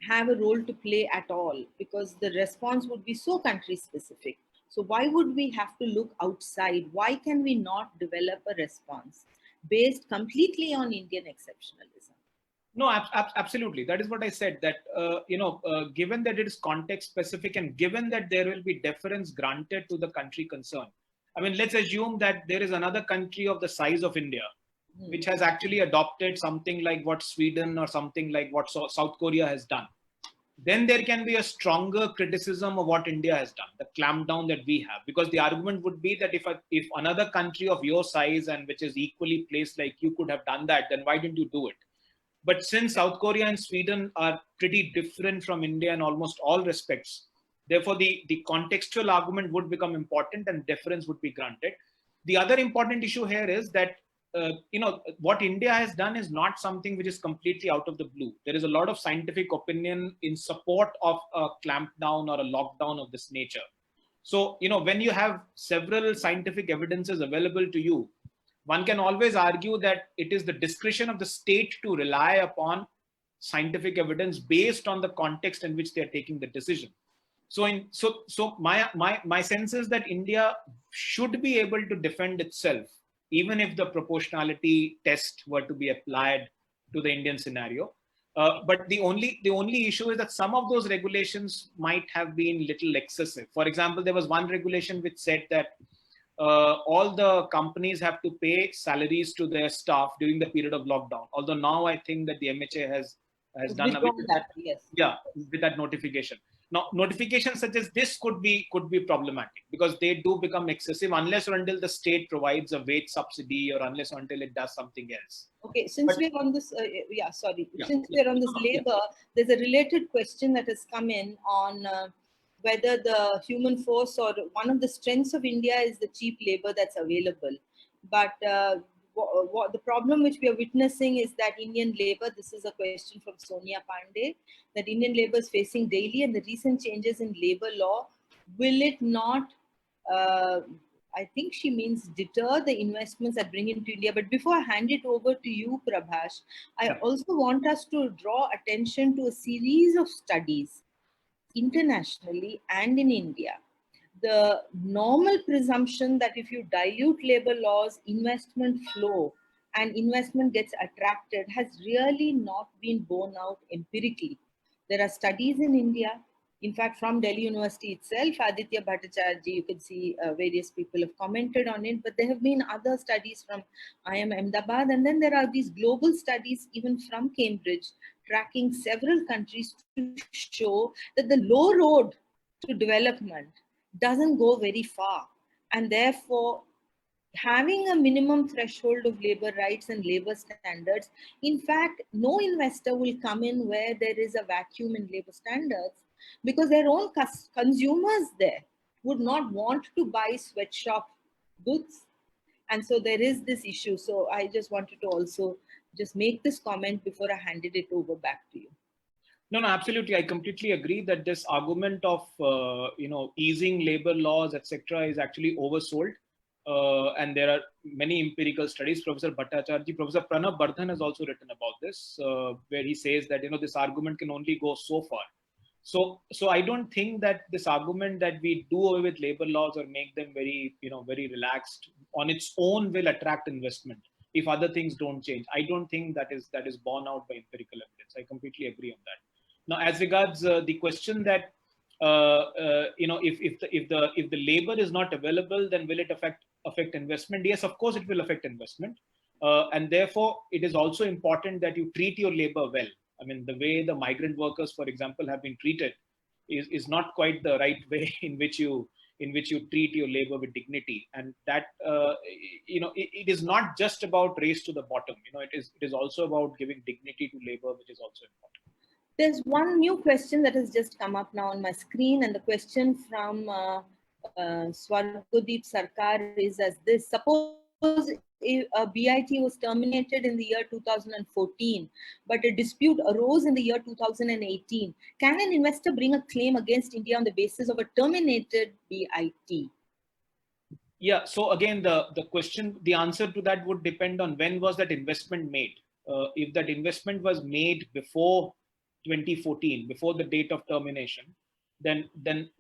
have a role to play at all? Because the response would be so country specific. So why would we have to look outside? Why can we not develop a response based completely on Indian exceptionalism? No, absolutely. That is what I said, that, given that it is context specific and given that there will be deference granted to the country concerned. I mean, let's assume that there is another country of the size of India, which has actually adopted something like what Sweden or something like what South Korea has done. Then there can be a stronger criticism of what India has done, the clampdown that we have, because the argument would be that if another country of your size and which is equally placed like you could have done that, then why didn't you do it? But since South Korea and Sweden are pretty different from India in almost all respects, therefore the contextual argument would become important and deference would be granted. The other important issue here is that what India has done is not something which is completely out of the blue. There is a lot of scientific opinion in support of a clampdown or a lockdown of this nature. So, when you have several scientific evidences available to you, one can always argue that it is the discretion of the state to rely upon scientific evidence based on the context in which they are taking the decision. So my sense is that India should be able to defend itself, even if the proportionality test were to be applied to the Indian scenario. But the only issue is that some of those regulations might have been little excessive. For example, there was one regulation which said that all the companies have to pay salaries to their staff during the period of lockdown. Although now I think that the MHA has done away with that. Yes. Yeah, with that notification. Now, notifications such as this could be problematic because they do become excessive unless or until the state provides a wage subsidy or unless or until it does something else. Okay, since we're on this, since we're on this labor, there's a related question that has come in on whether the human force or one of the strengths of India is the cheap labor that's available. But what the problem which we are witnessing is that Indian labor, this is a question from Sonia Pandey, that Indian labor is facing daily, and the recent changes in labor law, will it not, I think she means deter the investments that bring into India. But before I hand it over to you, Prabhash, I also want us to draw attention to a series of studies internationally and in India. The normal presumption that if you dilute labor laws, investment flow and investment gets attracted has really not been borne out empirically. There are studies in India, in fact, from Delhi University itself, Aditya Bhattacharya, you can see various people have commented on it, but there have been other studies from IIM Ahmedabad, and then there are these global studies even from Cambridge, tracking several countries to show that the low road to development doesn't go very far. And therefore, having a minimum threshold of labor rights and labor standards, in fact, no investor will come in where there is a vacuum in labor standards because their own consumers there would not want to buy sweatshop goods. And so there is this issue. So I just wanted to also just make this comment before I handed it over back to you. No, absolutely. I completely agree that this argument of, easing labor laws, etc., is actually oversold. And there are many empirical studies. Professor Bhattacharya, Professor Pranab Bardhan has also written about this, where he says that, this argument can only go so far. So I don't think that this argument that we do away with labor laws or make them very, very relaxed on its own will attract investment if other things don't change. I don't think that is borne out by empirical evidence. I completely agree on that. Now, as regards the question that if the labor is not available, then will it affect investment? Yes, of course, it will affect investment, and therefore it is also important that you treat your labor well. I mean, the way the migrant workers, for example, have been treated is not quite the right way in which you treat your labor with dignity. And that it is not just about race to the bottom. It is also about giving dignity to labor, which is also important. There's one new question that has just come up now on my screen, and the question from Swargodeep Sarkar is as this: suppose a BIT was terminated in the year 2014, but a dispute arose in the year 2018. Can an investor bring a claim against India on the basis of a terminated BIT? Yeah, so again, the answer to that would depend on when was that investment made. If that investment was made before 2014, before the date of termination, then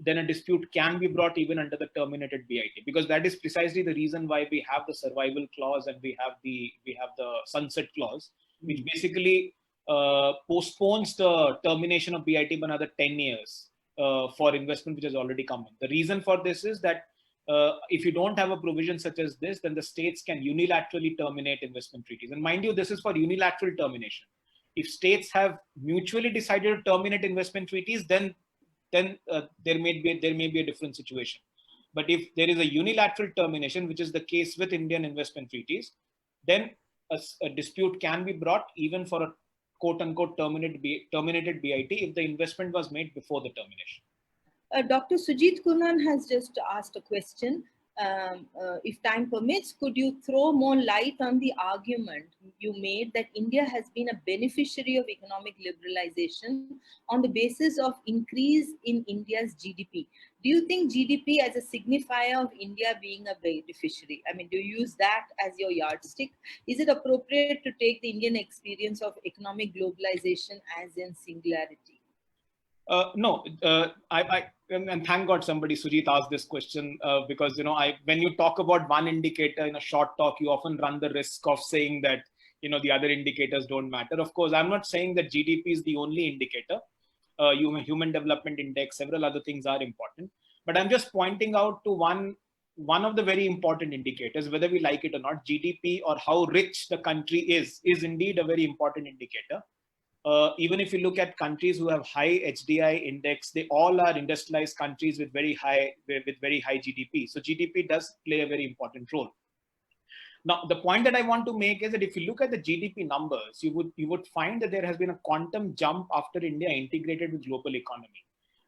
a dispute can be brought even under the terminated BIT, because that is precisely the reason why we have the survival clause and we have the sunset clause, which basically postpones the termination of BIT by another 10 years for investment which has already come in. The reason for this is that if you don't have a provision such as this, then the states can unilaterally terminate investment treaties. And mind you, this is for unilateral termination. If states have mutually decided to terminate investment treaties, then there may be a different situation. But if there is a unilateral termination, which is the case with Indian investment treaties, then a dispute can be brought even for a quote unquote terminated BIT if the investment was made before the termination. Dr. Kshitij Kumar has just asked a question. If time permits, could you throw more light on the argument you made that India has been a beneficiary of economic liberalization on the basis of increase in India's GDP? Do you think GDP as a signifier of India being a beneficiary? I mean, do you use that as your yardstick? Is it appropriate to take the Indian experience of economic globalization as in singularity? No, and thank God somebody, Sujit, asked this question because, when you talk about one indicator in a short talk, you often run the risk of saying that, the other indicators don't matter. Of course, I'm not saying that GDP is the only indicator. Human Development Index, several other things are important. But I'm just pointing out to one of the very important indicators, whether we like it or not. GDP, or how rich the country is indeed a very important indicator. Even if you look at countries who have high HDI index, they all are industrialized countries with very high GDP. So GDP does play a very important role. Now, the point that I want to make is that if you look at the GDP numbers, you would find that there has been a quantum jump after India integrated with global economy.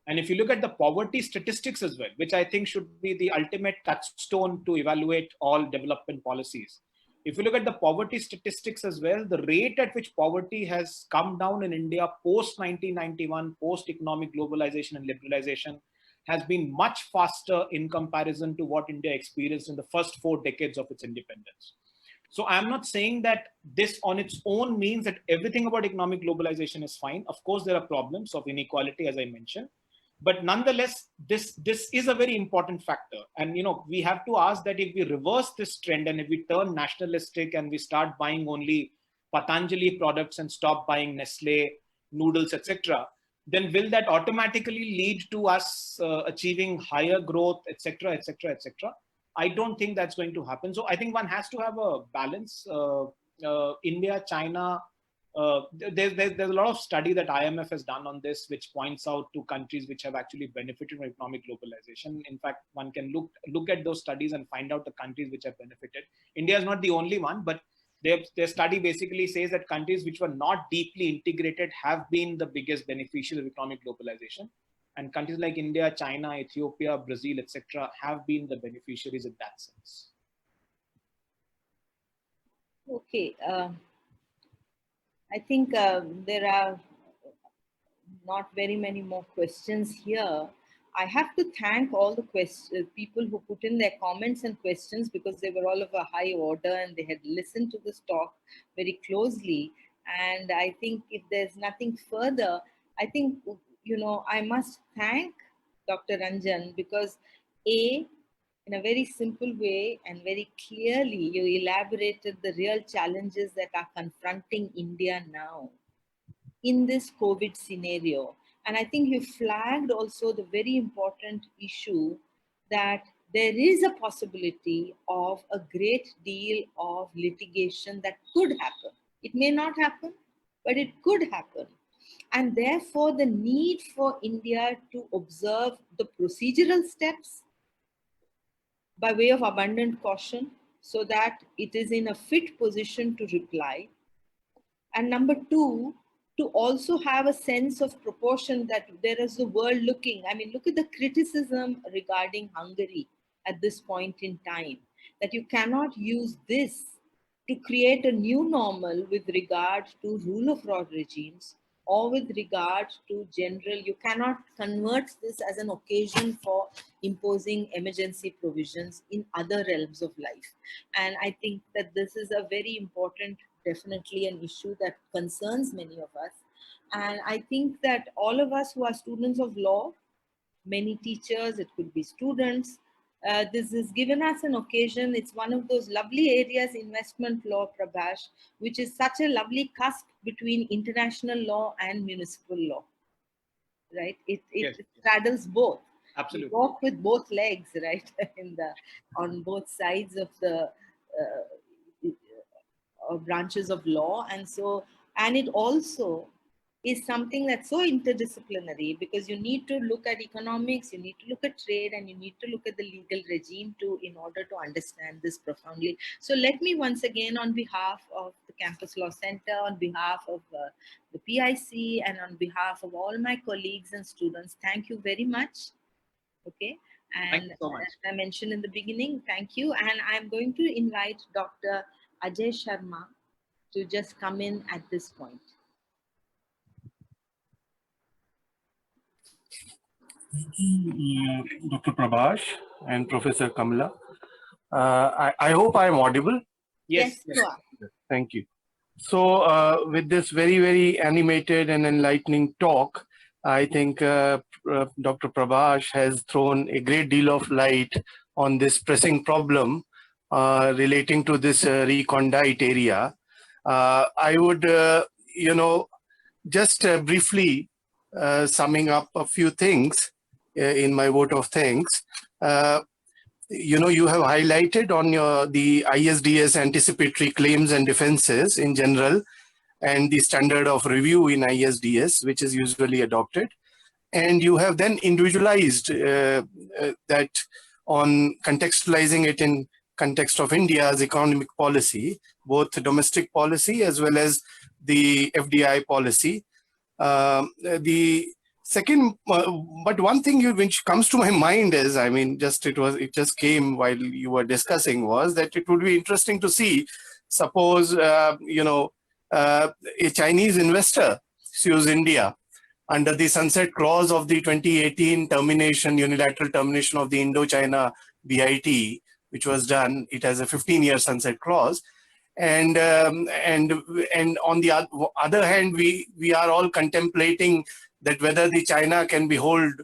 And if you look at the poverty statistics as well, which I think should be the ultimate touchstone to evaluate all development policies. If you look at the poverty statistics as well, the rate at which poverty has come down in India post 1991, post economic globalization and liberalization, has been much faster in comparison to what India experienced in the first 4 decades of its independence. So I'm not saying that this on its own means that everything about economic globalization is fine. Of course, there are problems of inequality, as I mentioned. But nonetheless, this is a very important factor. And, we have to ask that if we reverse this trend and if we turn nationalistic and we start buying only Patanjali products and stop buying Nestle, noodles, etc., then will that automatically lead to us achieving higher growth, etc., etc., etc.? I don't think that's going to happen. So I think one has to have a balance. India, China, there's a lot of study that IMF has done on this, which points out to countries which have actually benefited from economic globalization. In fact, one can look at those studies and find out the countries which have benefited. India is not the only one, but their study basically says that countries which were not deeply integrated have been the biggest beneficiaries of economic globalization. And countries like India, China, Ethiopia, Brazil, etc., have been the beneficiaries in that sense. Okay. I think there are not very many more questions here. I have to thank all the people who put in their comments and questions, because they were all of a high order and they had listened to this talk very closely. And I think if there's nothing further, I think, I must thank Dr. Ranjan, because in a very simple way and very clearly, you elaborated the real challenges that are confronting India now in this COVID scenario. And I think you flagged also the very important issue that there is a possibility of a great deal of litigation that could happen. It may not happen, but it could happen. And therefore, the need for India to observe the procedural steps by way of abundant caution, so that it is in a fit position to reply. And number 2, to also have a sense of proportion, that there is the world looking. I mean, look at the criticism regarding Hungary at this point in time, that you cannot use this to create a new normal with regard to rule of law regimes, or with regard to general, you cannot convert this as an occasion for imposing emergency provisions in other realms of life. And I think that this is a very important, definitely an issue that concerns many of us. And I think that all of us who are students of law many teachers, it could be students. This has given us an occasion. It's one of those lovely areas, investment law, Prabhash, which is such a lovely cusp between international law and municipal law, right? It Yes. straddles both. Absolutely. You walk with both legs, right? On both sides of the branches of law. And it also is something that's so interdisciplinary, because you need to look at economics, you need to look at trade, and you need to look at the legal regime too, in order to understand this profoundly. So let me once again, on behalf of the Campus Law Center, on behalf of the PIC, and on behalf of all my colleagues and students, thank you very much. Okay. Thank And you so much. as I mentioned in the beginning, thank you. And I'm going to invite Dr. Ajay Sharma to just come in at this point. Dr. Prabhash and Professor Kamala. I hope I'm audible. Yes. You are. Thank you. So with this very, very animated and enlightening talk, I think Dr. Prabhash has thrown a great deal of light on this pressing problem relating to this recondite area. I would, just briefly summing up a few things in my vote of thanks. You have highlighted on the ISDS anticipatory claims and defenses in general, and the standard of review in ISDS, which is usually adopted. And you have then individualized that on contextualizing it in context of India's economic policy, both domestic policy as well as the FDI policy. The second, but one thing which comes to my mind is, I mean, it just came while you were discussing, was that it would be interesting to see, suppose, a Chinese investor sues India under the sunset clause of the 2018 unilateral termination of the Indo-China BIT, which was done. It has a 15-year sunset clause. And on the other hand, we are all contemplating that whether the China can be held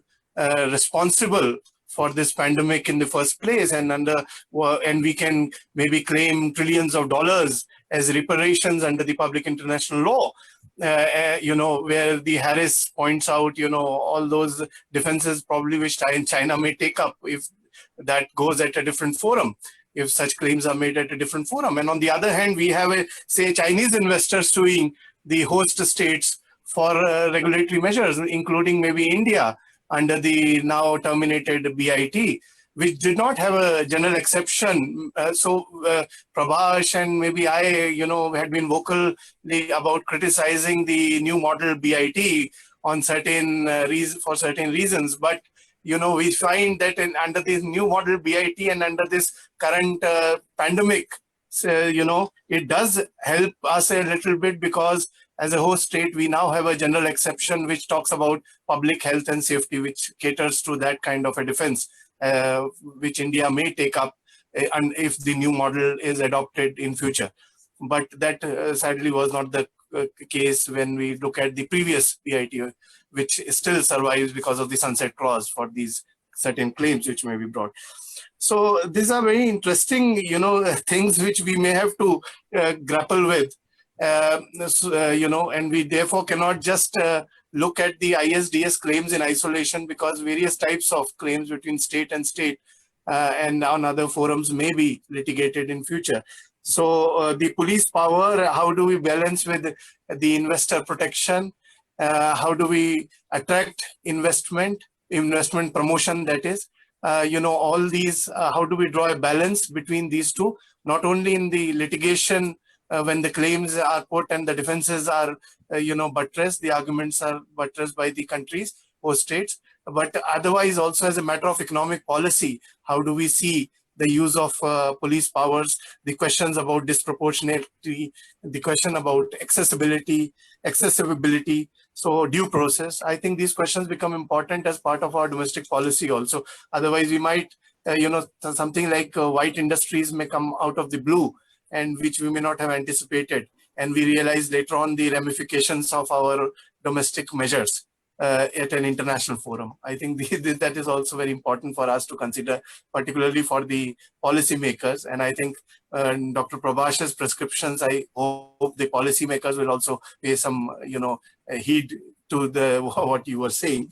responsible for this pandemic in the first place, and we can maybe claim trillions of dollars as reparations under the public international law. Where the Harris points out, all those defenses probably which China may take up if that goes at a different forum, if such claims are made at a different forum. And on the other hand, we have say Chinese investors suing the host states for regulatory measures, including maybe India under the now terminated BIT, which did not have a general exception. Prabhash and maybe I, had been vocally about criticizing the new model BIT on for certain reasons. But, we find that under this new model BIT and under this current pandemic, it does help us a little bit, because as a host state, we now have a general exception which talks about public health and safety, which caters to that kind of a defense, which India may take up and if the new model is adopted in future. But that sadly was not the case when we look at the previous BIT, which still survives because of the sunset clause for these certain claims which may be brought. So these are very interesting, things which we may have to grapple with, and we therefore cannot just look at the ISDS claims in isolation, because various types of claims between state and state and on other forums may be litigated in future. So the police power, how do we balance with the investor protection? How do we attract investment promotion, that is? All these, how do we draw a balance between these two, not only in the litigation when the claims are put and the defenses are, buttressed, the arguments are buttressed by the countries or states, but otherwise also as a matter of economic policy, how do we see the use of police powers, the questions about disproportionality, the question about accessibility, so due process. I think these questions become important as part of our domestic policy also. Otherwise, we might, something like white industries may come out of the blue, and which we may not have anticipated. And we realize later on the ramifications of our domestic measures. at an international forum. I think that is also very important for us to consider, particularly for the policymakers. And I think Dr. Prabhash's prescriptions, I hope the policymakers will also pay some, heed to what you were saying.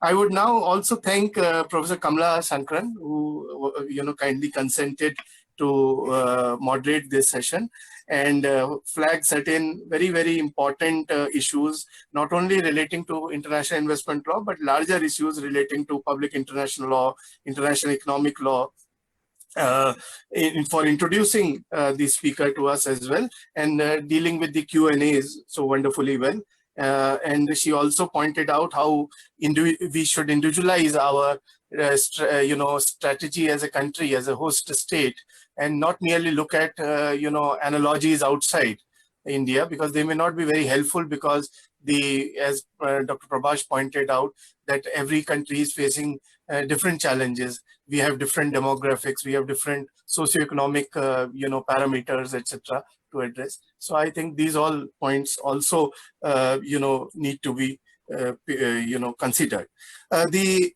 I would now also thank Professor Kamala Sankaran, who kindly consented to moderate this session and flag certain very, very important issues, not only relating to international investment law, but larger issues relating to public international law, international economic law, for introducing the speaker to us as well, and dealing with the Q&As so wonderfully well. And she also pointed out how we should individualize our strategy as a country, as a host state, and not merely look at analogies outside India, because they may not be very helpful, because as Dr. Prabhash pointed out, that every country is facing different challenges. We have different demographics, we have different socioeconomic parameters, etc. to address. So I think these all points also need to be considered. The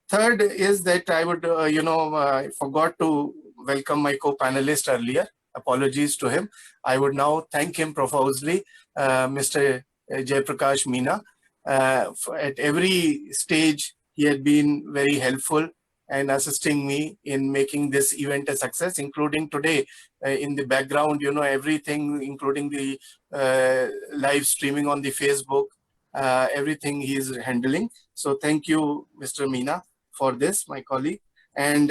third is that I would I forgot to welcome my co-panelist earlier. Apologies to him. I would now thank him profusely, Mr. Prakash Meena. At every stage, he had been very helpful and assisting me in making this event a success, including today in the background, everything, including the live streaming on the Facebook, everything he is handling. So thank you, Mr. Meena, for this, my colleague. And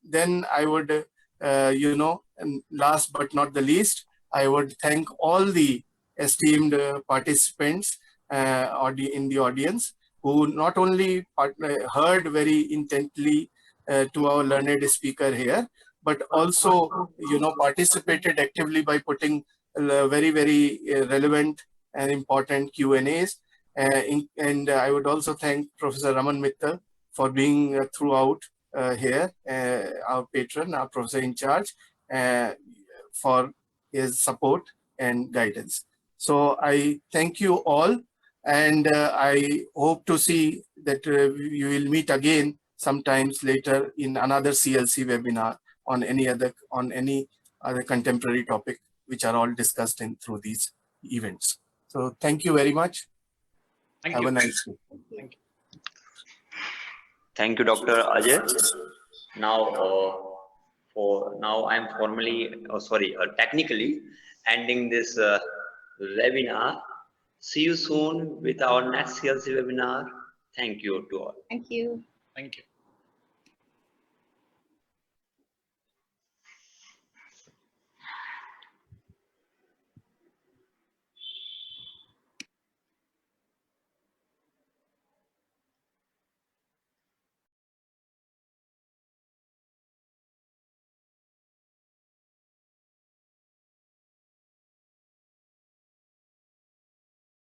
then I would, and last but not the least, I would thank all the esteemed participants in the audience, who not only heard very intently to our learned speaker here, but also participated actively by putting very, very relevant and important Q&As. And I would also thank Professor Raman Mittal for being throughout here, our patron, our professor in charge, for his support and guidance. So I thank you all, and I hope to see that you will meet again sometimes later in another CLC webinar on any other contemporary topic, which are all discussed through these events. So thank you very much. Have a nice day. Thank you. Thank you, Dr. Ajay. Now, I'm formally, technically ending this webinar. See you soon with our next CLC webinar. Thank you to all. Thank you. Thank you.